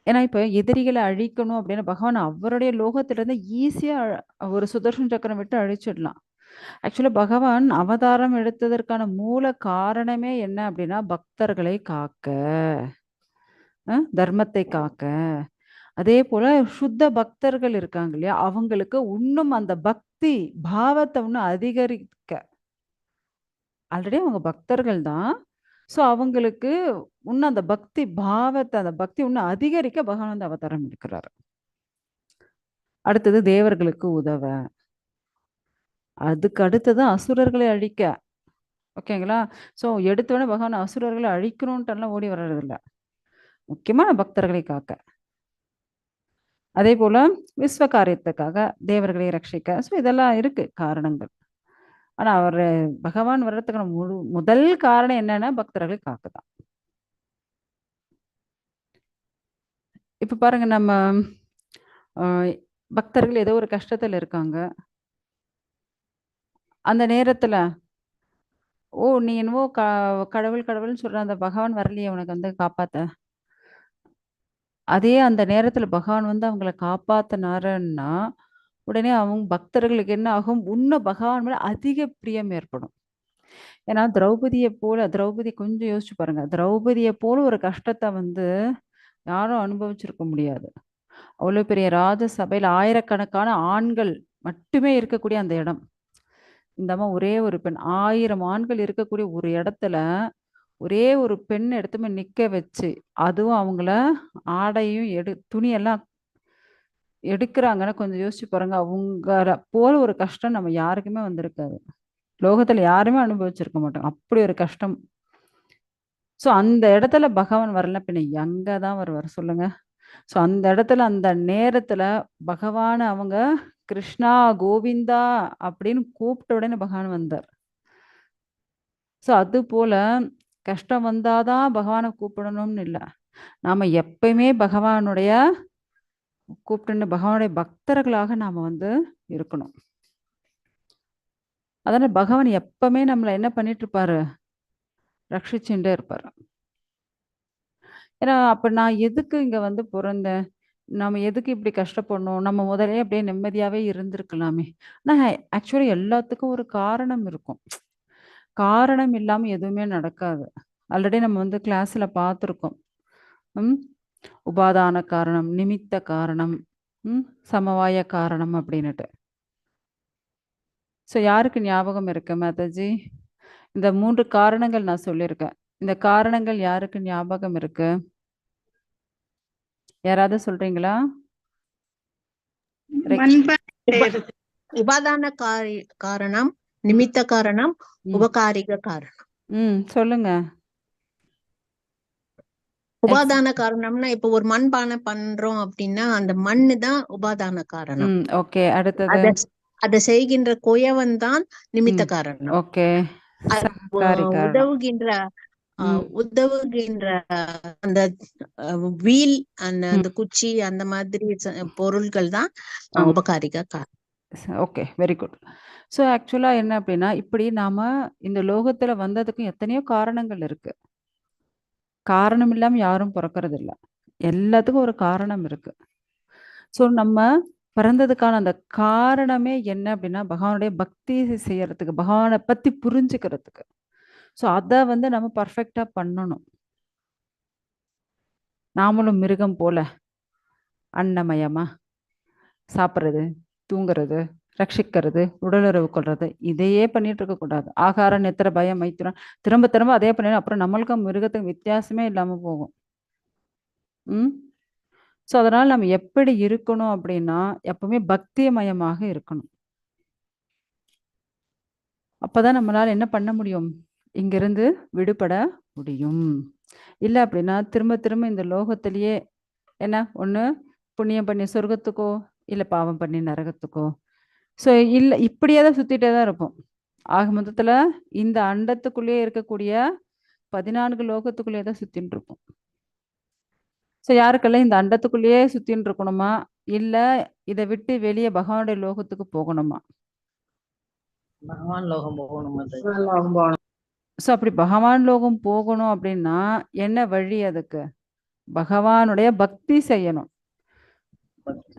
ஏன்னா இப்போ எதிரிகளை அழிக்கணும் அப்படின்னா பகவான் அவருடைய லோகத்திலிருந்து ஈஸியாக ஒரு சுதர்ஷன் சக்கரம் விட்டு அழிச்சிடலாம். ஆக்சுவலாக பகவான் அவதாரம் எடுத்ததற்கான மூல காரணமே என்ன அப்படின்னா, பக்தர்களை காக்க, தர்மத்தை காக்க. அதே போல சுத்த பக்தர்கள் இருக்காங்க இல்லையா, அவங்களுக்கு இன்னும் அந்த பக்தி பாவத்தை இன்னும் அதிகரிக்க. ஆல்ரெடி அவங்க பக்தர்கள் தான். ஸோ அவங்களுக்கு இன்னும் அந்த பக்தி பாவத்தை, அந்த பக்தி இன்னும் அதிகரிக்க பகவான் வந்து அவதாரம் எடுக்கிறார். அடுத்தது தேவர்களுக்கு உதவ, அதுக்கு அடுத்தது அசுரர்களை அழிக்க. ஓகேங்களா? ஸோ எடுத்தோடனே பகவான் அசுரர்களை அழிக்கணும்ட்டெல்லாம் ஓடி வர்றதில்ல, முக்கியமான பக்தர்களை காக்க. அதே போல விஸ்வ காரியத்துக்காக தேவர்களை ரட்சிக்க. ஸோ இதெல்லாம் இருக்கு காரணங்கள். ஆனா அவர் பகவான் வர்றதுக்கான முதல் காரணம் என்னன்னா பக்தர்களை காக்கதான். இப்ப பாருங்க, நம்ம பக்தர்கள் ஏதோ ஒரு கஷ்டத்துல இருக்காங்க. அந்த நேரத்துல நீ என்னவோ கடவுள் கடவுள்னு சொல்ற, அந்த பகவான் வரலையே உனக்கு வந்து காப்பாத்த. அதே அந்த நேரத்துல பகவான் வந்து அவங்கள காப்பாத்தினாருன்னா உடனே அவங்க பக்தர்களுக்கு என்ன ஆகும்? இன்னும் பகவான் மேல அதிக பிரியம் ஏற்படும். ஏன்னா திரௌபதி கொஞ்சம் யோசிச்சு பாருங்க. திரௌபதியை போல ஒரு கஷ்டத்தை வந்து யாரும் அனுபவிச்சிருக்க முடியாது. அவ்வளவு பெரிய ராஜ சபையில ஆயிரக்கணக்கான ஆண்கள் மட்டுமே இருக்கக்கூடிய அந்த இடம். இந்த அம்மா ஒரே ஒரு பெண், 1000 ஆண்கள் இருக்கக்கூடிய ஒரு இடத்துல ஒரே ஒரு பெண் எடுத்துமே நிக்க வச்சு, அதுவும் அவங்கள ஆடையும் துணியெல்லாம் எடுக்கிறாங்கன்னா கொஞ்சம் யோசிச்சு பாருங்க. அவங்கள போல ஒரு கஷ்டம் நம்ம யாருக்குமே வந்திருக்காது. லோகத்துல யாருமே அனுபவிச்சிருக்க மாட்டோம். அப்படி ஒரு கஷ்டம். ஸோ அந்த இடத்துல பகவான் வரல, பின்ன எங்க தான் வருவார் சொல்லுங்க. ஸோ அந்த இடத்துல அந்த நேரத்துல பகவான அவங்க கிருஷ்ணா கோவிந்தா அப்படின்னு கூப்பிட்ட உடனே பகவான் வந்தார். ஸோ அது போல கஷ்டம் வந்தாதான் பகவானை கூப்பிடணும்னு இல்லை. நாம எப்பயுமே பகவானுடைய பகவானுடைய பக்தர்களாக நாம வந்து இருக்கணும். அதனால பகவான் எப்பவுமே நம்மளை என்ன பண்ணிட்டு இருப்பாரு? ரட்சிச்சுட்டே இருப்பாரு. ஏன்னா அப்ப நான் எதுக்கு இங்க வந்து பிறந்தேன்? நம்ம எதுக்கு இப்படி கஷ்டப்படணும்? நம்ம முதலே அப்படியே நிம்மதியாவே இருந்திருக்கலாமே. ஆனா ஆக்சுவலி எல்லாத்துக்கும் ஒரு காரணம் இருக்கும். காரணம் இல்லாம எதுவுமே நடக்காது. ஆல்ரெடி நம்ம வந்து கிளாஸ்ல பார்த்துருக்கோம். உபாதான காரணம், நிமித்த காரணம், சமவாய காரணம் அப்படின்னுட்டு. ஸோ யாருக்கு ஞாபகம் இருக்கு மாதாஜி? இந்த 3 காரணங்கள் நான் சொல்லியிருக்கேன். இந்த காரணங்கள் யாருக்கு ஞாபகம் இருக்கு? யாராவது சொல்றீங்களா? உபாதான காரணம், நிமித்த காரணம், உபகாரிக காரணம். சொல்லுங்க. உபாதான காரணம்னா இப்ப ஒரு மண்பானை பண்றோம் அப்படின்னா அந்த மண்ணு தான் உபாதான காரணம். ஓகே, அடுத்தது அதை செய்கின்ற குயவன் தான் நிமித்த காரணம். ஓகே, உதவுகின்ற அந்த வீல், அந்த குச்சி, அந்த மாதிரி பொருள்கள் தான் உபகாரிக காரணம். Okay, very good. ஸோ ஆக்சுவலா என்ன அப்படின்னா, இப்படி நாம இந்த லோகத்துல வந்ததுக்கும் எத்தனையோ காரணங்கள் இருக்கு. காரணம் இல்லாம யாரும் பிறக்கிறது இல்லை. எல்லாத்துக்கும் ஒரு காரணம் இருக்கு. ஸோ நம்ம பிறந்ததுக்கான அந்த காரணமே என்ன அப்படின்னா, பகவானுடைய பக்தி செய்யறதுக்கு, பகவானை பத்தி புரிஞ்சுக்கிறதுக்கு. ஸோ அதை வந்து நம்ம பர்ஃபெக்டா பண்ணணும். நாமளும் மிருகம் போல அன்னமயமா சாப்பிட்றது, தூங்குறது, ரட்சிக்கிறது, உடலுறவு கொள்றது, இதையே பண்ணிட்டு இருக்க கூடாது. ஆகாரம், நித்திர, பயம், மைத்திரம், திரும்ப திரும்ப அதே பண்ணி அப்புறம் நம்மளுக்கும் மிருகத்துக்கும் வித்தியாசமே இல்லாம போகும். ஸோ அதனால நம்ம எப்படி இருக்கணும் அப்படின்னா, எப்பவுமே பக்திமயமாக இருக்கணும். அப்பதான் நம்மளால என்ன பண்ண முடியும்? இங்கிருந்து விடுபட முடியும். இல்லை அப்படின்னா திரும்ப திரும்ப இந்த லோகத்திலேயே என்ன ஒண்ணு புண்ணியம் பண்ணி சொர்க்கத்துக்கோ இல்லை பாவம் பண்ணி நரகத்துக்கோ. ஸோ இல்லை, இப்படியே தான் சுத்திட்டே தான் இருப்போம். ஆக மொத்தத்துல இந்த அண்டத்துக்குள்ளேயே இருக்கக்கூடிய 14 லோகத்துக்குள்ளேயே தான் சுத்தின்னு இருப்போம். ஸோ யாருக்கெல்லாம் இந்த அண்டத்துக்குள்ளேயே சுத்தின்னு இருக்கணுமா, இல்ல இதை விட்டு வெளியே பகவானுடைய லோகத்துக்கு போகணுமா? பகவான் லோகம் போகணும். ஸோ அப்படி பகவான் லோகம் போகணும் அப்படின்னா என்ன வழி? அதுக்கு பகவானுடைய பக்தி செய்யணும்.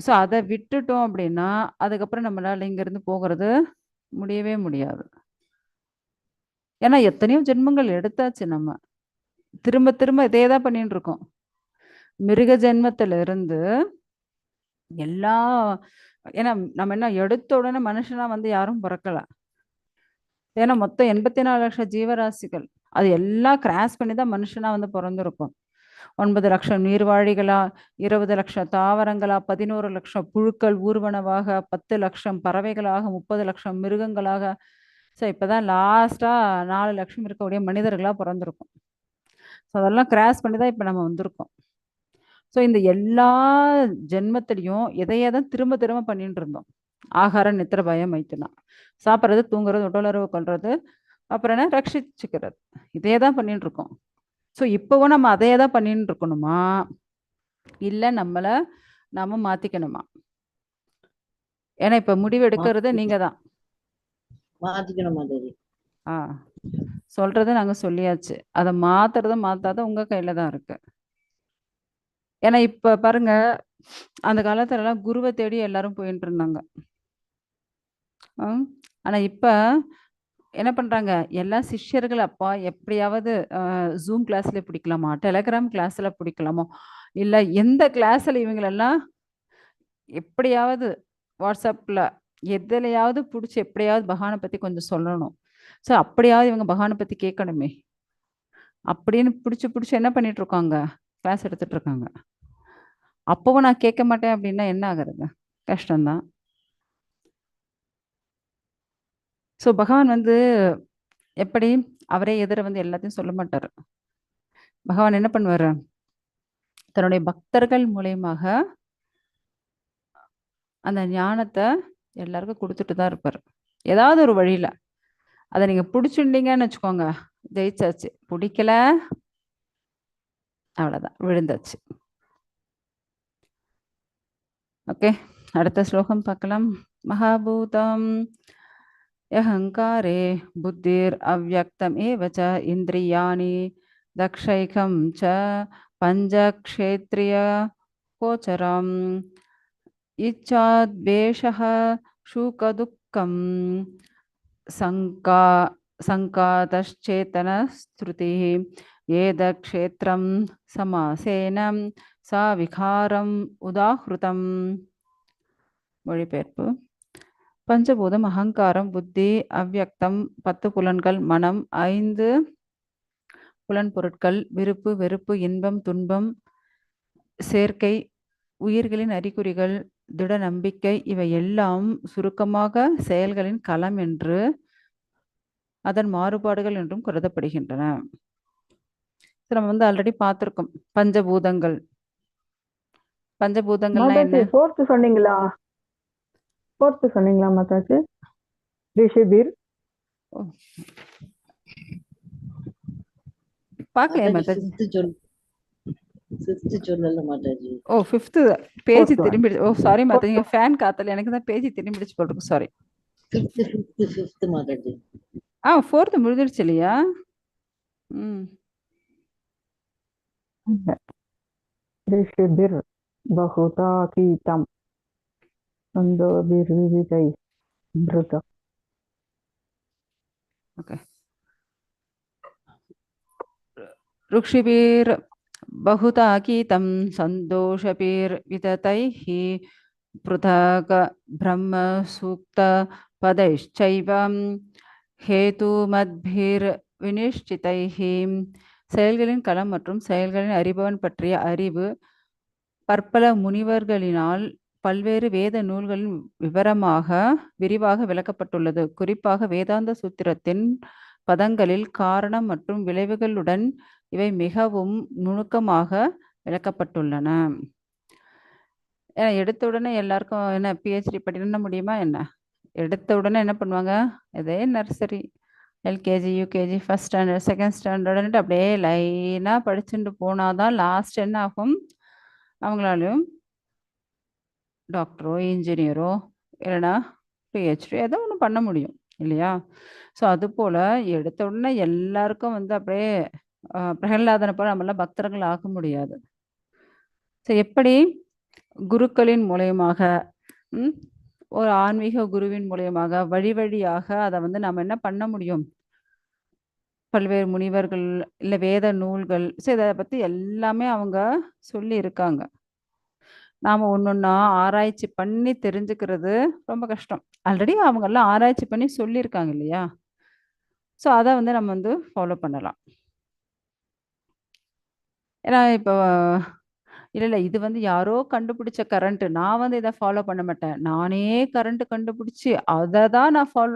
ஸோ அதை விட்டுட்டோம் அப்படின்னா அதுக்கப்புறம் நம்மளால இங்கிருந்து போகிறது முடியவே முடியாது. ஏன்னா எத்தனையோ ஜென்மங்கள் எடுத்தாச்சு. நம்ம திரும்ப திரும்ப இதே தான் பண்ணிட்டு இருக்கோம். மிருக ஜென்மத்துல இருந்து எல்லா ஏன்னா நம்ம என்ன எடுத்த உடனே மனுஷனா வந்து யாரும் பிறக்கல. ஏன்னா மொத்தம் 84 லட்சம் ஜீவராசிகள், அது எல்லாம் கிராஸ் பண்ணி தான் மனுஷனா வந்து பிறந்திருக்கும். 9 லட்சம் நீர்வாழிகளா, 20 லட்சம் தாவரங்களா, 11 லட்சம் புழுக்கள் ஊர்வனவாக, 10 லட்சம் பறவைகளாக, 30 லட்சம் மிருகங்களாக. ஸோ இப்போதான் லாஸ்டா 4 லட்சம் இருக்கக்கூடிய மனிதர்களா பிறந்திருக்கும். ஸோ அதெல்லாம் கிராஸ் பண்ணி தான் இப்போ நம்ம வந்திருக்கோம். ஸோ இந்த எல்லா ஜென்மத்திலையும் எதையே தான் திரும்ப திரும்ப பண்ணிட்டு இருந்தோம். ஆகாரம் நித்திர பயம் மைத்துனா, சாப்பிட்றது தூங்குறது உடலுறவு கொள்றது, அப்புறம் என்ன ரட்சிச்சுக்கிறது, இதே தான் பண்ணிட்டு இருக்கோம். ஸோ இப்போவும் நம்ம அதையே தான் பண்ணிட்டு இருக்கணுமா, இல்லை நம்மளை நாம மாத்திக்கணுமா? ஏன்னா இப்ப முடிவு எடுக்கிறது நீங்க தான். மாத்திக்கணும் மாதாஜி. ஆ சொல்றது நாங்க சொல்லியாச்சு, அதை மாத்துறத மாத்தாத உங்க கையில தான் இருக்கு. ஏன்னா இப்ப பாருங்க, அந்த காலத்துல எல்லாம் குருவை தேடி எல்லாரும் போயிட்டு இருந்தாங்க. ஆனா இப்ப என்ன பண்றாங்க, எல்லா சிஷ்யர்கள் அப்பா எப்படியாவது ஜூம் கிளாஸ்ல பிடிக்கலாமா, டெலகிராம் கிளாஸ்ல பிடிக்கலாமோ, இல்ல எந்த கிளாஸ்ல இவங்களெல்லாம் எப்படியாவது வாட்ஸ்அப்ல எதுலையாவது பிடிச்சி எப்படியாவது பகவானை பத்தி கொஞ்சம் சொல்லணும். ஸோ அப்படியாவது இவங்க பகவானை பத்தி கேட்கணுமே அப்படின்னு பிடிச்சி என்ன பண்ணிட்டு இருக்காங்க, கிளாஸ் எடுத்துட்டு இருக்காங்க. அப்பவும் நான் கேட்க மாட்டேன் அப்படின்னா என்ன ஆகுறது, கஷ்டம்தான். ஸோ பகவான் வந்து எப்படி, அவரே எதிர வந்து எல்லாத்தையும் சொல்ல மாட்டாரு. பகவான் என்ன பண்ணுவாரு, தன்னுடைய பக்தர்கள் மூலியமாக அந்த ஞானத்தை எல்லாருக்கும் கொடுத்துட்டு தான் இருப்பாரு, ஏதாவது ஒரு வழியில. அதை நீங்க பிடிச்சுட்டீங்கன்னு வச்சுக்கோங்க, ஜெயிச்சாச்சு. பிடிக்கல அவ்வளவுதான், விழுந்தாச்சு. ஓகே, அடுத்த ஸ்லோகம் பார்க்கலாம். மகாபூதம் அஹங்காரே புத்திர் அவ்யக்தம் ஏவச்ச இந்திரியாணி தக்ஷைகம் ச பஞ்சக்ஷேத்ரிய கோச்சரம் இச்சாத்வேஷः சூகதுக்கம் சங்காதश्चेतनस्रुतिः ஏதக்ஷேத்ரம் சமாசேன சா விகாரம் உதாஹ்ருதம். மொழிபெயர்ப்பு. பஞ்சபூதம் அகங்காரம், புத்தி, அவ்யக்தம் 10 புலன்கள், மனம் 5 புலன் பொருட்கள், விருப்பு வெறுப்பு, இன்பம் துன்பம், சேர்க்கை, உயிர்களின் அறிகுறிகள், திட நம்பிக்கை, இவை எல்லாம் சுருக்கமாக செயல்களின் களம் என்று அதன் மாறுபாடுகள் என்றும் கருதப்படுகின்றன. நம்ம வந்து ஆல்ரெடி பார்த்திருக்கோம் பஞ்சபூதங்கள். பஞ்சபூதங்கள்னா என்ன? ஃபோர்த் சொன்னீங்களா மாதாஜி? ரிஷிபீர் பார்க்கலையா மாதாஜி? ஃபிஃப்த் சொல்லல மாதாஜி. ஓ, 5th பேஜ் Fourth one. திரும்பி. ஓ சாரி மாதாஜி, ஃபேன் காத்தல, எனக்கு தான் பேஜ் திரும்பிடுச்சு போட்டுருக்கு, சாரி. ஃபிஃப்த் மாதாஜி. 4th முடிஞ்சிருச்சு இல்லையா? ऋषिभिर् बहुतातीतं छन्दोभिर्विविधैः स्मृतम्. ஓகே. ऋषिभिर् बहुताकीतं सन्तोषभिर्विततैः पृथक् ब्रह्मसूक्तपदैश्चैव हेतुमद्भिर्विनिश्चितैः. செயல்களின் களம் மற்றும் செயல்களின் அறிபவன் பற்றிய அறிவு பற்பல முனிவர்களினால் பல்வேறு வேத நூல்களின் விரிவாக விளக்கப்பட்டுள்ளது. குறிப்பாக வேதாந்த சூத்திரத்தின் பதங்களில் காரணம் மற்றும் விளைவுகளுடன் இவை மிகவும் நுணுக்கமாக விளக்கப்பட்டுள்ளன. ஏன்னா எடுத்த உடனே எல்லாருக்கும் என்ன பிஹெச்டி படிக்க முடியுமா என்ன? எடுத்த உடனே என்ன பண்ணுவாங்க, இதே nursery, LKG, UKG, first standard, second ஸ்டாண்டர்டுன்ட்டு அப்படியே லைனாக படிச்சுட்டு போனாதான் லாஸ்ட் என்ன ஆகும், அவங்களாலையும் டாக்டரோ இன்ஜினியரோ இல்லைன்னா பிஹெச்டி ஏதோ ஒன்று பண்ண முடியும் இல்லையா? ஸோ அதுபோல் எடுத்த உடனே எல்லாருக்கும் வந்து அப்படியே பிரகலாதனை போல நம்மளாம் பக்தர்கள் ஆக முடியாது. ஸோ எப்படி குருக்களின் மூலயமாக, ஒரு ஆன்மீக குருவின் மூலயமாக வழியாக அதை வந்து நம்ம என்ன பண்ண முடியும், பல்வேறு முனிவர்கள் இல்லை வேத நூல்கள், ஸோ இதை பற்றி எல்லாமே அவங்க சொல்லி இருக்காங்க. நாம் ஒன்றொன்னா ஆராய்ச்சி பண்ணி தெரிஞ்சுக்கிறது ரொம்ப கஷ்டம். ஆல்ரெடி அவங்கெல்லாம் ஆராய்ச்சி பண்ணி சொல்லியிருக்காங்க இல்லையா? ஸோ அதை வந்து நம்ம வந்து ஃபாலோ பண்ணலாம். ஏன்னா இப்போ இல்லை இது வந்து யாரோ கண்டுபிடிச்ச கரண்ட்டு, நான் வந்து இதை ஃபாலோ பண்ண மாட்டேன், நானே கரண்ட்டு கண்டுபிடிச்சி அதை தான் நான்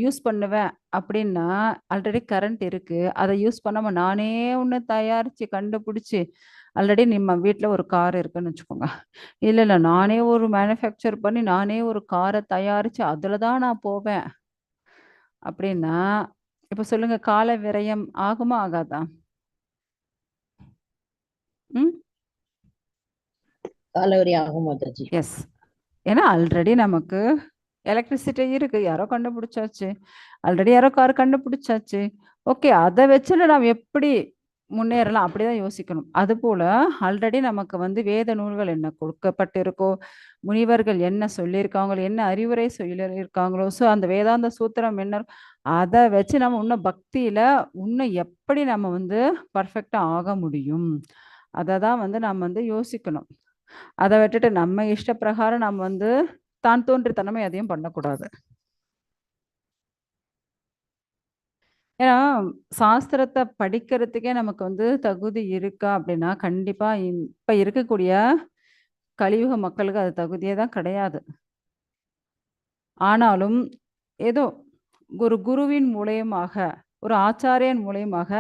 யூஸ் பண்ணுவேன் அப்படின்னா, ஆல்ரெடி கரண்ட் இருக்குது, அதை யூஸ் பண்ணாமல் நானே ஒன்று தயாரித்து கண்டுபிடிச்சி ஆல்ரெடி நம்ம வீட்ல ஒரு கார் இருக்குன்னு வச்சுக்கோங்க. இல்ல நானே ஒரு மேனுஃபேக்சர் பண்ணி நானே ஒரு கார தயாரிச்சு அதுல தான் நான் போவேன். அப்படின்னா, இப்ப சொல்லுங்க கால விரயம் ஆகுமா? ஆகாதா? ம். காலவரி ஆகும் மாதாஜி. எஸ். ஏன்னா ஆல்ரெடி நமக்கு எலக்ட்ரிசிட்டி இருக்கு. யாரோ கண்டுபிடிச்சாச்சு. ஆல்ரெடி யாரோ கார் கண்டுபிடிச்சாச்சு. ஓகே. அத வச்சுட்டு நாம் எப்படி முன்னேறலாம்? அப்படிதான் யோசிக்கணும். அதுபோல ஆல்ரெடி நமக்கு வந்து வேத நூல்கள் என்ன கொடுக்கப்பட்டிருக்கோ, முனிவர்கள் என்ன சொல்லியிருக்காங்களோ, என்ன அறிவுரை சொல்லியிருக்காங்களோ, ஸோ அந்த வேதாந்த சூத்திரம் என்ன அத வச்சு நம்ம இன்னும் பக்தியில இன்னும் எப்படி நம்ம வந்து பெர்ஃபெக்ட்டா ஆக முடியும்? அத தான் வந்து நம்ம வந்து யோசிக்கணும். அத விட்டுட்டு நம்ம இஷ்ட பிரகாரம் நம்ம வந்து தான் தோன்றித்தனமா எதையும் பண்ணக்கூடாது. ஏன்னா, சாஸ்திரத்த படிக்கிறதுக்கே நமக்கு வந்து தகுதி இருக்கா அப்படின்னா, கண்டிப்பா இப்ப இருக்கக்கூடிய கலியுக மக்களுக்கு அது தகுதியே தான் கிடையாது. ஆனாலும், ஏதோ ஒரு குருவின் மூலியமாக, ஒரு ஆச்சாரியன் மூலியமாக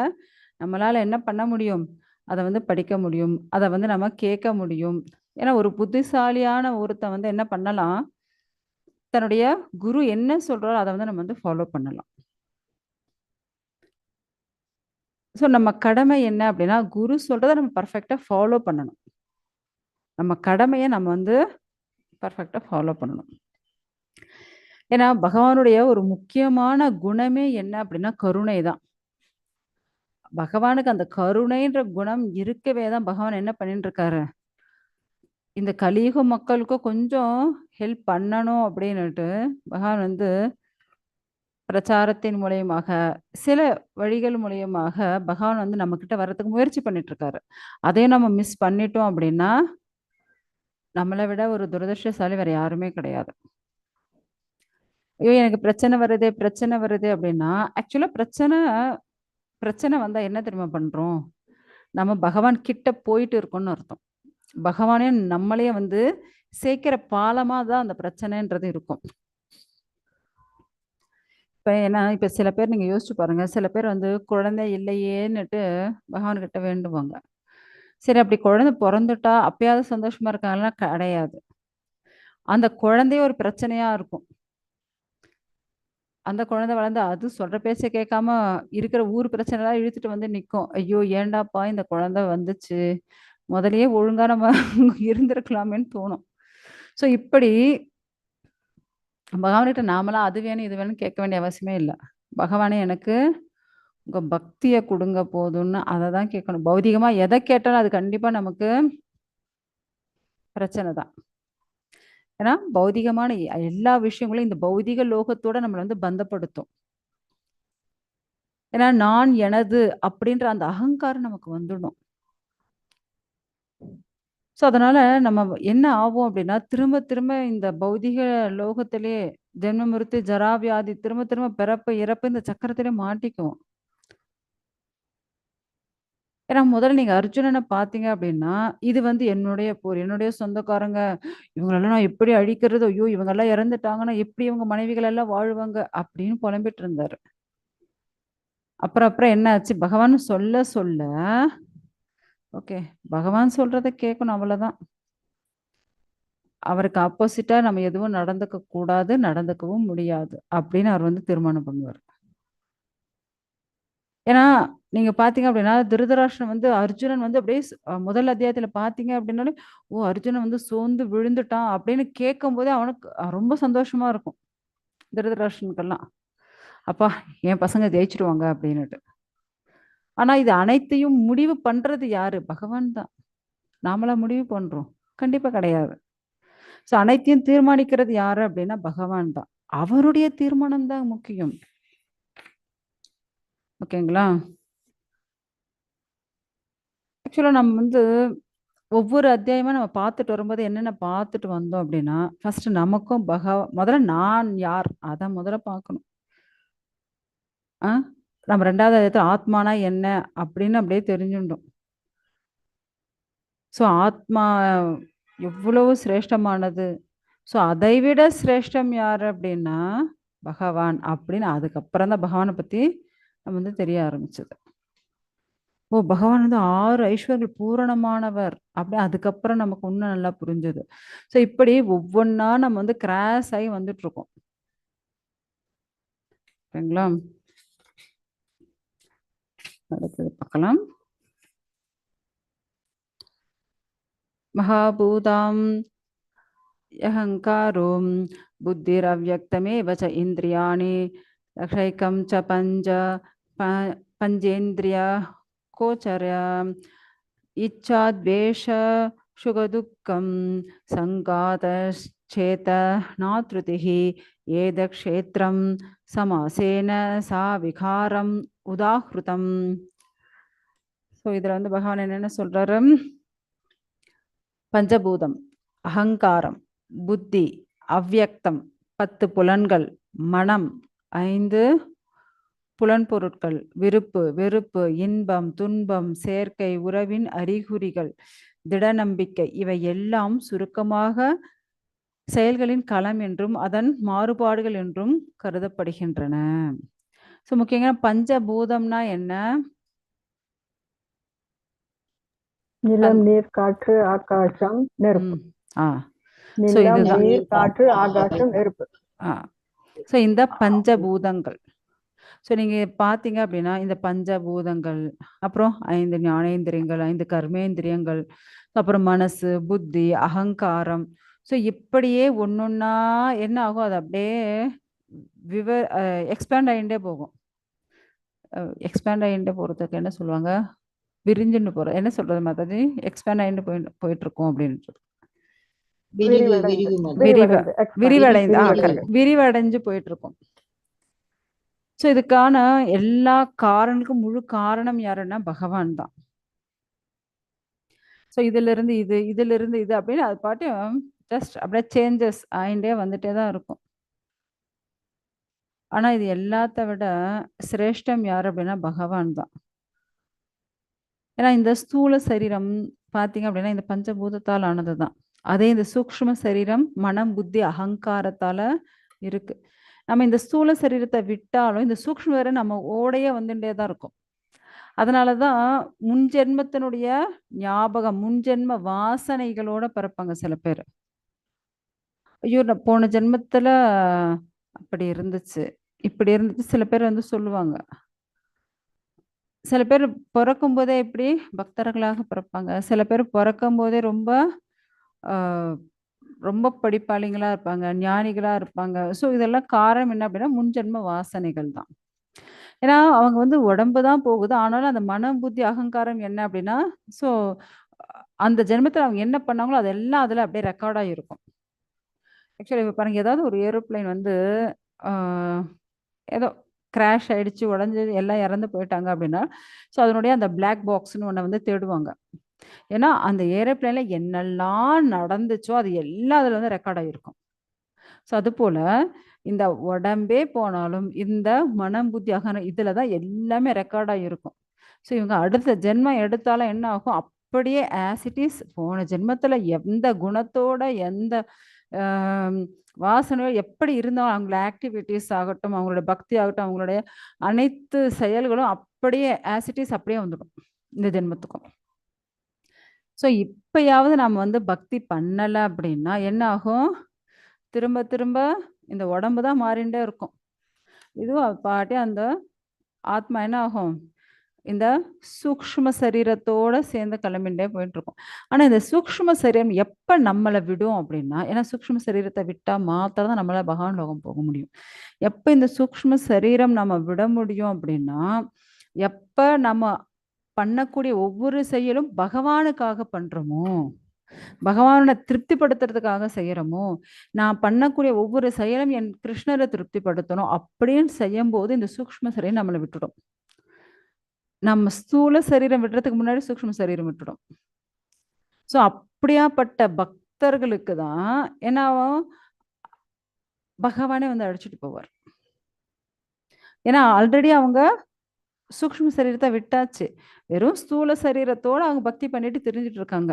நம்மளால என்ன பண்ண முடியும்? அத வந்து படிக்க முடியும். அத வந்து நம்ம கேட்க முடியும். ஏன்னா, ஒரு புத்திசாலியான ஒருத்தன் வந்து என்ன பண்ணலாம்? தன்னுடைய குரு என்ன சொல்றாரோ, அத வந்து நம்ம வந்து ஃபாலோ பண்ணலாம். ஸோ நம்ம கடமை என்ன அப்படின்னா, குரு சொல்றத நம்ம பெர்ஃபெக்ட்டா ஃபாலோ பண்ணணும். நம்ம கடமைய நம்ம வந்து பெர்ஃபெக்ட்டா ஃபாலோ பண்ணணும். ஏன்னா, பகவானுடைய ஒரு முக்கியமான குணமே என்ன அப்படின்னா, கருணை தான். பகவானுக்கு அந்த கருணைன்ற குணம் இருக்கவே தான் பகவான் என்ன பண்ணிட்டு இருக்காரு? இந்த கலியுக மக்களுக்கும் கொஞ்சம் ஹெல்ப் பண்ணணும் அப்படின்னுட்டு, பகவான் வந்து பிரச்சாரத்தின் மூலியமாக, சில வழிகள் மூலியமாக பகவான் வந்து நம்மகிட்ட வர்றதுக்கு முயற்சி பண்ணிட்டு இருக்காரு. அதையும் நம்ம மிஸ் பண்ணிட்டோம் அப்படின்னா, நம்மள விட ஒரு துரதிர்ஷ்டசாலி வேற யாருமே கிடையாது. ஐயோ! எனக்கு பிரச்சனை வருதே அப்படின்னா, ஆக்சுவலா பிரச்சனை வந்தா என்ன தெரியுமா பண்றோம்? நம்ம பகவான் கிட்ட போயிட்டு இருக்கோம்னு அர்த்தம். பகவானே நம்மளையே வந்து சேர்க்கிற பாலமா தான் அந்த பிரச்சனைன்றது இருக்கும். இப்ப சில பேர் நீங்க யோசிச்சு பாருங்க. சில பேர் வந்து குழந்தை இல்லையேன்னுட்டு பகவான்கிட்ட வேண்டுவாங்க. சரி அப்படி குழந்தை பொறந்துட்டா அப்பயாவது சந்தோஷமா இருக்காங்களா? கிடையாது. அந்த குழந்தையே ஒரு பிரச்சனையா இருக்கும். அந்த குழந்தை வளர்ந்து அது சொல்ற பேச்ச கேட்காம இருக்கிற ஊர் பிரச்சனைலாம் இழுத்துட்டு வந்து நிக்கும். ஐயோ! ஏன்டாப்பா இந்த குழந்தை வந்துச்சு. முதல்லயே ஒழுங்கா நம்ம இருந்திருக்கலாமேன்னு தோணும். ஸோ இப்படி பகவான்கிட்ட நாமலாம் அது வேணும், இது வேணும்னு கேட்க வேண்டிய அவசியமே இல்ல. பகவானே எனக்கு உங்க பக்திய குடுங்க போதும்ன்னு அத தான் கேட்கணும். பௌதிகமா எத கேட்டாலும் அது கண்டிப்பா நமக்கு பிரச்சனை தான். ஏன்னா, பௌதிகமான எல்லா விஷயங்களும் இந்த பௌதிக லோகத்தோட நம்மள வந்து பந்தப்படுத்தும். ஏன்னா, நான், எனது அப்படின்ற அந்த அகங்காரம் நமக்கு வந்துடும். ஸோ, அதனால நம்ம என்ன ஆவோம் அப்படின்னா, திரும்ப திரும்ப இந்த பௌதிக லோகத்திலேயே ஜென்ம மிருத்தி, ஜரா வியாதி திரும்ப திரும்ப பிறப்பு, இறப்பு இந்த சக்கரத்திலே மாட்டிக்குவோம். ஏன்னா, முதல்ல நீங்க அர்ஜுனன பார்த்தீங்க அப்படின்னா, இது வந்து என்னுடைய போர், என்னுடைய சொந்தக்காரங்க, இவங்களெல்லாம் நான் எப்படி அழிக்கிறது? ஐயோ! இவங்கலாம் இறந்துட்டாங்கன்னா, எப்படி இவங்க மனைவிகள் எல்லாம் வாழ்வாங்க? அப்படின்னு புலம்பிட்டு இருந்தாரு. அப்புறம் அப்புறம் என்ன ஆச்சு? பகவான் சொல்ல சொல்ல, ஓகே. பகவான் சொல்றத கேட்கணும் அவ்வளதான். அவருக்கு ஆப்போசிட்டா நம்ம எதுவும் நடந்துக்க கூடாது, நடந்துக்கவும் முடியாது. அப்படின்னு அவர் வந்து தீர்மானம் பண்ணுவாரு. ஏன்னா, நீங்க பார்த்தீங்க அப்படின்னா, திருதராஷ்டிரன் வந்து அர்ஜுனன் வந்து அப்படியே முதல் அத்தியாயத்தில பார்த்தீங்க அப்படின்னாலே, ஓ! அர்ஜுனன் வந்து சோர்ந்து விழுந்துட்டான் அப்படின்னு கேட்கும்போதே அவனுக்கு ரொம்ப சந்தோஷமா இருக்கும். திருதராஷ்டிரனுக்கெல்லாம். அப்பா! என் பசங்க ஜெயிச்சுருவாங்க அப்படின்னுட்டு. ஆனா, இது அனைத்தையும் முடிவு பண்றது யாரு? பகவான் தான். நாமளா முடிவு பண்றோம்? கண்டிப்பா கிடையாது. ஸோ அனைத்தையும் தீர்மானிக்கிறது யாரு அப்படின்னா பகவான் தான். அவருடைய தீர்மானம் தான் முக்கியம். ஓகேங்களா? ஆக்சுவலா நம்ம வந்து ஒவ்வொரு அத்தியாயமா நம்ம பார்த்துட்டு வரும்போது என்னென்ன பார்த்துட்டு வந்தோம் அப்படின்னா, ஃபர்ஸ்ட் நமக்கும் முதல்ல நான் யார்? அத முதல்ல பார்க்கணும். ஆ நம்ம 2வது அத்தியாயத்துல ஆத்மானா என்ன? அப்படின்னு அப்படியே தெரிஞ்சுண்டோம். ஸோ ஆத்மா எவ்வளவு சிரேஷ்டமானது. ஸோ அதை விட சிரேஷ்டம் யாரு அப்படின்னா, பகவான் அப்படின்னு அதுக்கப்புறம் தான் பகவான பத்தி நம்ம வந்து தெரிய ஆரம்பிச்சது. ஓ! பகவான் வந்து 6 ஐஸ்வர்யங்கள் பூரணமானவர். அப்படி அதுக்கப்புறம் நமக்கு இன்னும் நல்லா புரிஞ்சது. ஸோ இப்படி ஒவ்வொன்னா நம்ம வந்து கிராஸ் ஆகி வந்துட்டுருக்கோம். சரிங்களா? அடுத்தது பார்க்கலாம். மகாபூதாம் யஹங்காரோ புத்திரவ்யக்தமேவ ச இந்திரியாணி லக்ஷைக்கம் ச பஞ்சேந்திரிய கோச்சர இச்சா துவேஷ சுகதுக்கம் சங்காதச்சேத நாத்ருதிः ஏதக்ஷேத்ரம் சமாசேன சா விகாரம் உதாஹ்ருதம். ஸோ இதில் வந்து பகவான் என்னென்ன சொல்றாரு? பஞ்சபூதம், அகங்காரம், புத்தி, அவ்யக்தம் 10 புலன்கள், மனம் 5 புலன்பொருட்கள், விருப்பு, வெறுப்பு, இன்பம், துன்பம், சேர்க்கை, உறவின் அறிகுறிகள், திட நம்பிக்கை, இவை எல்லாம் சுருக்கமாக செயல்களின் களம் என்றும் அதன் மாறுபாடுகள் என்றும் கருதப்படுகின்றன. ஸோ முக்கியமாக பஞ்சபூதம்னா என்ன? நிலம், நீர், காற்று, ஆகாசம், நெருப்பு. ஸோ நிலம், இதுதான். நீர், காற்று, ஆகாசம், நெருப்பு. ஸோ இந்த பஞ்சபூதங்கள். ஸோ நீங்கள் பார்த்தீங்க அப்படின்னா இந்த பஞ்சபூதங்கள், அப்புறம் 5 ஞானேந்திரியங்கள், 5 கர்மேந்திரியங்கள், அப்புறம் மனசு, புத்தி, அகங்காரம். ஸோ இப்படியே ஒன்னொன்னா என்ன ஆகும்? அது அப்படியே எக்ஸ்பேண்ட் ஆகிட்டே போகும். எக்ஸ்பேண்ட் ஆகிட்டே போகிறதுக்கு என்ன சொல்லுவாங்க? விரிஞ்சுன்னு போகிறது. என்ன சொல்கிறது மாதாஜி? எக்ஸ்பேண்ட் ஆகிட்டு போயிட்டு இருக்கோம் அப்படின்றது. விரிவடைந்து விரிவடைஞ்சு போயிட்டு இருக்கும். ஸோ இதுக்கான எல்லா காரணங்களுக்கும் முழு காரணம் யாருன்னா பகவான் தான். ஸோ இதுல இருந்து இது அப்படின்னு அது பாட்டும் ஜஸ்ட் அப்படியே சேஞ்சஸ் ஆகிட்டே வந்துட்டே தான் இருக்கும். ஆனா இது எல்லாத்த விட சிரேஷ்டம் யார் அப்படின்னா பகவான் தான். ஏன்னா இந்த ஸ்தூல சரீரம் பார்த்தீங்க அப்படின்னா இந்த பஞ்சபூதத்தால் ஆனது தான். அதே இந்த சூக்ஷ்ம சரீரம் மனம், புத்தி, அகங்காரத்தால இருக்கு. நம்ம இந்த ஸ்தூல சரீரத்தை விட்டாலும் இந்த சூக்ஷ்ம சரீரம் நம்ம ஓடையே வந்துட்டே தான் இருக்கும். அதனால தான் முன்ஜென்மத்தினுடைய ஞாபகம், முன்ஜென்ம வாசனைகளோட பிறப்பாங்க சில பேர். ஐயோ நான் போன ஜென்மத்துல அப்படி இருந்துச்சு, இப்படி இருந்துச்சு. சில பேர் வந்து சொல்லுவாங்க. சில பேர் பிறக்கும் போதே இப்படி பக்தர்களாக பிறப்பாங்க. சில பேர் பிறக்கும் போதே ரொம்ப ரொம்ப படிப்பாளிகளா இருப்பாங்க, ஞானிகளா இருப்பாங்க. ஸோ இதெல்லாம் காரணம் என்ன அப்படின்னா முன்ஜென்ம வாசனைகள் தான். ஏன்னா அவங்க வந்து உடம்பு தான் போகுது. ஆனாலும் அந்த மனம், புத்தி, அகங்காரம் என்ன அப்படின்னா, ஸோ அந்த ஜென்மத்தில் அவங்க என்ன பண்ணாங்களோ அதெல்லாம் அதில் அப்படியே ரெக்கார்ட் ஆகிருக்கும். ஆக்சுவலி இப்போ பாருங்க, ஏதாவது ஒரு ஏரோப்ளைன் வந்து ஏதோ கிராஷ் ஆயிடுச்சு, உடஞ்சி எல்லாம் இறந்து போயிட்டாங்க அப்படின்னா, ஸோ அதனுடைய அந்த பிளாக் பாக்ஸ்னு ஒன்றை வந்து தேடுவாங்க. ஏன்னா அந்த ஏரோப்ளைன்ல என்னெல்லாம் நடந்துச்சோ அது எல்லாம் அதில் வந்து ரெக்கார்ட் ஆகிருக்கும். ஸோ அதுபோல் இந்த உடம்பே போனாலும் இந்த மனம், புத்தி, அகங்காரம் இதில் தான் எல்லாமே ரெக்கார்டாக இருக்கும். ஸோ இவங்க அடுத்த ஜென்மம் எடுத்தாலும் என்ன ஆகும்? அப்படியே ஆஸ் இட் இஸ் போன ஜென்மத்தில் எந்த குணத்தோட எந்த வாசனையோ எப்படி இருந்தாலும் அவங்களோட ஆக்டிவிட்டீஸ் ஆகட்டும், அவங்களோட பக்தி ஆகட்டும், அவங்களுடைய அனைத்து செயல்களும் அப்படியே ஆஸ் இட் இஸ் அப்படியே வந்துடும் இந்த ஜென்மத்துக்கும். ஸோ இப்பயாவது நம்ம வந்து பக்தி பண்ணலை அப்படின்னா என்ன ஆகும்? திரும்ப திரும்ப இந்த உடம்பு தான் மாறிண்டே இருக்கும். இதுவும் பாட்டி அந்த ஆத்மா என்ன ஆகும்? இந்த சூக்ஷ்ம சரீரத்தோட சேர்ந்து கிளம்பிண்டே போயிட்டு இருக்கும். ஆனா இந்த சூக்ஷ்ம சரீரம் எப்ப நம்மளை விடும் அப்படின்னா, ஏன்னா சூக்ஷ்ம சரீரத்தை விட்டா மாத்திரம் தான் நம்மளால பகவான் லோகம் போக முடியும். எப்ப இந்த சூக்ஷ்ம சரீரம் நம்ம விட முடியும் அப்படின்னா, எப்ப நம்ம பண்ணக்கூடிய ஒவ்வொரு செயலும் பகவானுக்காக பண்றோமோ, பகவானை திருப்திப்படுத்துறதுக்காக செய்யறோமோ, நான் பண்ணக்கூடிய ஒவ்வொரு செயலும் என் கிருஷ்ணரை திருப்திப்படுத்தணும் அப்படின்னு செய்யும் போது இந்த சூக்ஷ்ம சரீரம் நம்மளை விட்டுடும். நம்ம ஸ்தூல சரீரம் விடுறதுக்கு முன்னாடி சூக்ஷ்ம சரீரம் விட்டுடும். ஸோ அப்படியாப்பட்ட பக்தர்களுக்கு தான் ஏன்னா பகவானே வந்து அழைச்சிட்டு போவார். ஏன்னா ஆல்ரெடி அவங்க சூக்ஷ்ம சரீரத்தை விட்டாச்சு, வெறும் ஸ்தூல சரீரத்தோட அவங்க பக்தி பண்ணிட்டு தெரிஞ்சிட்டு இருக்காங்க.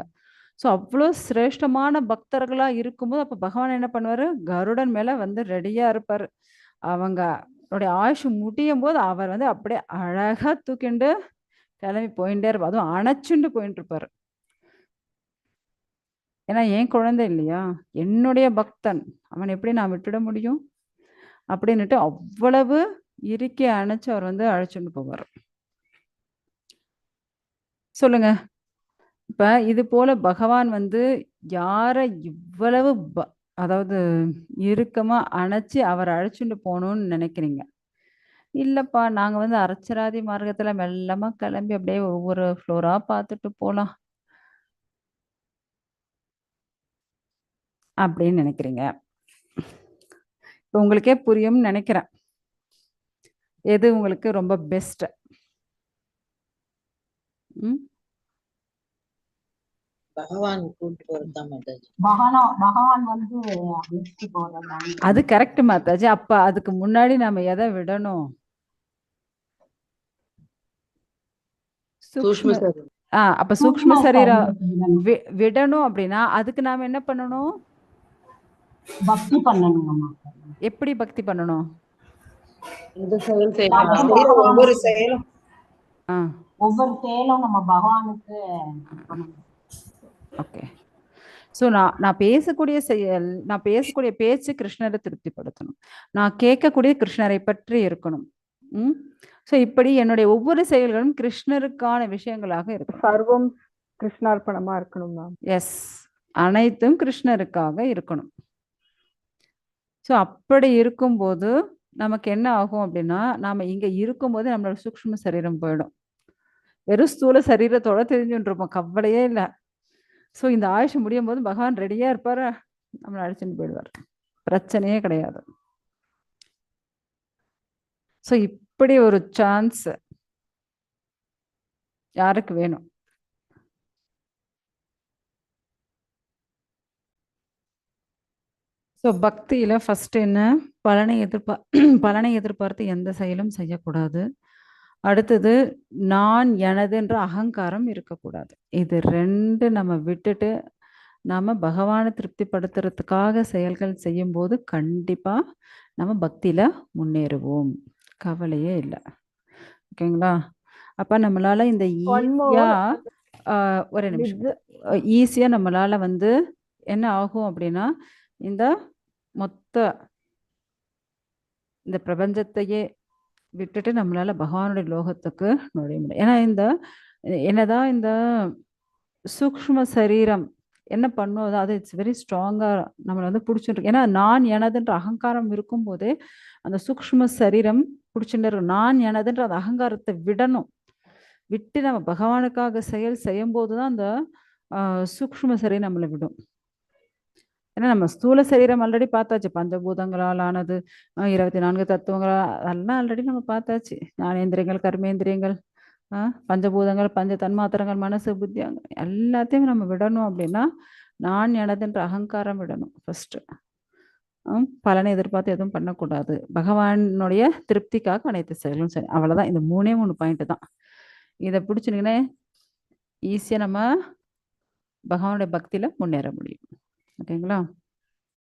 ஸோ அவ்வளோ சிரேஷ்டமான பக்தர்களா இருக்கும்போது அப்போ பகவான் என்ன பண்ணுவாரு? கருடன் மேல வந்து ரெடியா இருப்பாரு. அவங்க ஆயுஷ் முடியும் போது அவர் வந்து அப்படியே அழகா தூக்கிண்டு கிளம்பி போயிட்டே இருப்பார். அதுவும் அணைச்சுண்டு போயிட்டு இருப்பாரு. ஏன்னா என் குழந்தை இல்லையா, என்னுடைய பக்தன், அவன் எப்படி நான் விட்டுட முடியும் அப்படின்னுட்டு அவ்வளவு இறுக்கி அணைச்சு அவர் வந்து அழைச்சுட்டு போவார். சொல்லுங்க. இப்ப இது போல பகவான் வந்து யார இவ்வளவு அதாவது இறுக்கமா அணைச்சு அவர் அழைச்சுட்டு போகணும்னு நினைக்கிறீங்க? இல்லப்பா, நாங்க வந்து அர்ச்சராதி மார்க்கத்துல மெல்லமா கிளம்பி அப்படியே ஒவ்வொரு ஃப்ளோரா பார்த்துட்டு போலாம் அப்படின்னு நினைக்கிறீங்க. இப்போ உங்களுக்கே புரியும்னு நினைக்கிறேன் எது உங்களுக்கு ரொம்ப பெஸ்ட். பகவான் கூட்டு போறதா மாதாஜி. பகவான் வந்து அழைச்சிட்டு போறதா. அது கரெக்ட் மாதாஜி. அப்ப அதுக்கு முன்னாடி நம்ம எதை விடணும்? சூக்ஷ்ம சரீரம். அப்ப சூக்ஷ்ம சரீரம் விடணும் அப்படின்னா அதுக்கு நாம என்ன பண்ணணும்? பக்தி பண்ணணும். எப்படி பக்தி பண்ணணும்? இந்த செயல் செய்யணும். ஒவ்வொரு செயலும் நம்ம பகவானுக்கு. ஓகே. ஸோ நான் பேசக்கூடிய செயல், நான் பேசக்கூடிய பேச்சு கிருஷ்ணரை திருப்திப்படுத்தணும். நான் கேட்கக்கூடிய கிருஷ்ணரை பற்றி இருக்கணும். ஸோ இப்படி என்னுடைய ஒவ்வொரு செயல்களும் கிருஷ்ணருக்கான விஷயங்களாக இருக்கும். சர்வம் கிருஷ்ணார்ப்பணமா இருக்கணும் மேம். எஸ், அனைத்தும் கிருஷ்ணருக்காக இருக்கணும். ஸோ அப்படி இருக்கும்போது நமக்கு என்ன ஆகும் அப்படின்னா, நாம இங்க இருக்கும்போது நம்மளோட சூக்ஷ்ம சரீரம் போயிடும். வெறும் ஸ்தூல சரீரத்தோட தெரிஞ்சுட்டு இருப்போம், கவலையே இல்லை. ஸோ இந்த ஆயுஷ் முடியும் போது பகவான் ரெடியா இருப்பாரு, நம்மளை அழைச்சிட்டு போயிடுவார், பிரச்சனையே கிடையாது. ஸோ இப்படி ஒரு சான்ஸ் யாருக்கு வேணும்? ஸோ பக்தியில ஃபர்ஸ்ட் என்ன? பலனை எதிர்பார்த்து எந்த செயலும் செய்யக்கூடாது. அடுத்தது நான் எனதுன்ற அகங்காரம் இருக்கக்கூடாது. இது ரெண்டு நம்ம விட்டுட்டு நாம பகவானை திருப்திப்படுத்துறதுக்காக செயல்கள் செய்யும் போது கண்டிப்பா நம்ம பக்தியில முன்னேறுவோம், கவலையே இல்லை. ஓகேங்களா? அப்ப நம்மளால இந்த ஈஸியா ஒரு நிமிஷம் ஈஸியா நம்மளால வந்து என்ன ஆகும் அப்படின்னா, இந்த மொத்த இந்த பிரபஞ்சத்தையே விட்டுட்டு நம்மளால பகவானுடைய லோகத்துக்கு நுழைய முடியும். ஏன்னா என்னதான் இந்த சூக்ஷ்ம சரீரம் என்ன பண்ணும், அது இட்ஸ் வெரி ஸ்ட்ராங்கா நம்மளை வந்து பிடிச்சிட்டு. ஏன்னா நான் எனதுன்ற அகங்காரம் இருக்கும் போதே அந்த சூக்ஷ்ம சரீரம் பிடிச்சுட்டு இருக்கும். நான் எனதுன்ற அந்த அகங்காரத்தை விடணும். விட்டு நம்ம பகவானுக்காக செயல் செய்யும் போதுதான் அந்த சூக்ஷ்ம சரீரம் நம்மளை விடும். ஏன்னா நம்ம ஸ்தூல சரீரம் ஆல்ரெடி பார்த்தாச்சு, பஞ்சபூதங்களால் ஆனது, 24 தத்துவங்களால், அதெல்லாம் ஆல்ரெடி நம்ம பார்த்தாச்சு. ஞானேந்திரியங்கள், கர்மேந்திரியங்கள், பஞ்சபூதங்கள், பஞ்ச தன்மாத்திரங்கள், மனசு, புத்தி, எல்லாத்தையும் நம்ம விடணும். அப்படின்னா நான் எனதுன்ற அகங்காரம் விடணும் ஃபர்ஸ்ட். பலனை எதிர்பார்த்து எதுவும் பண்ணக்கூடாது, பகவானுடைய திருப்திக்காக அனைத்து செயலும் சரி. அவ்வளவுதான். இந்த 3 பாயிண்ட் தான். இதை பிடிச்சிருங்கன்னா ஈஸியா நம்ம பகவானுடைய பக்தியில முன்னேற முடியும். ஓகேங்களா?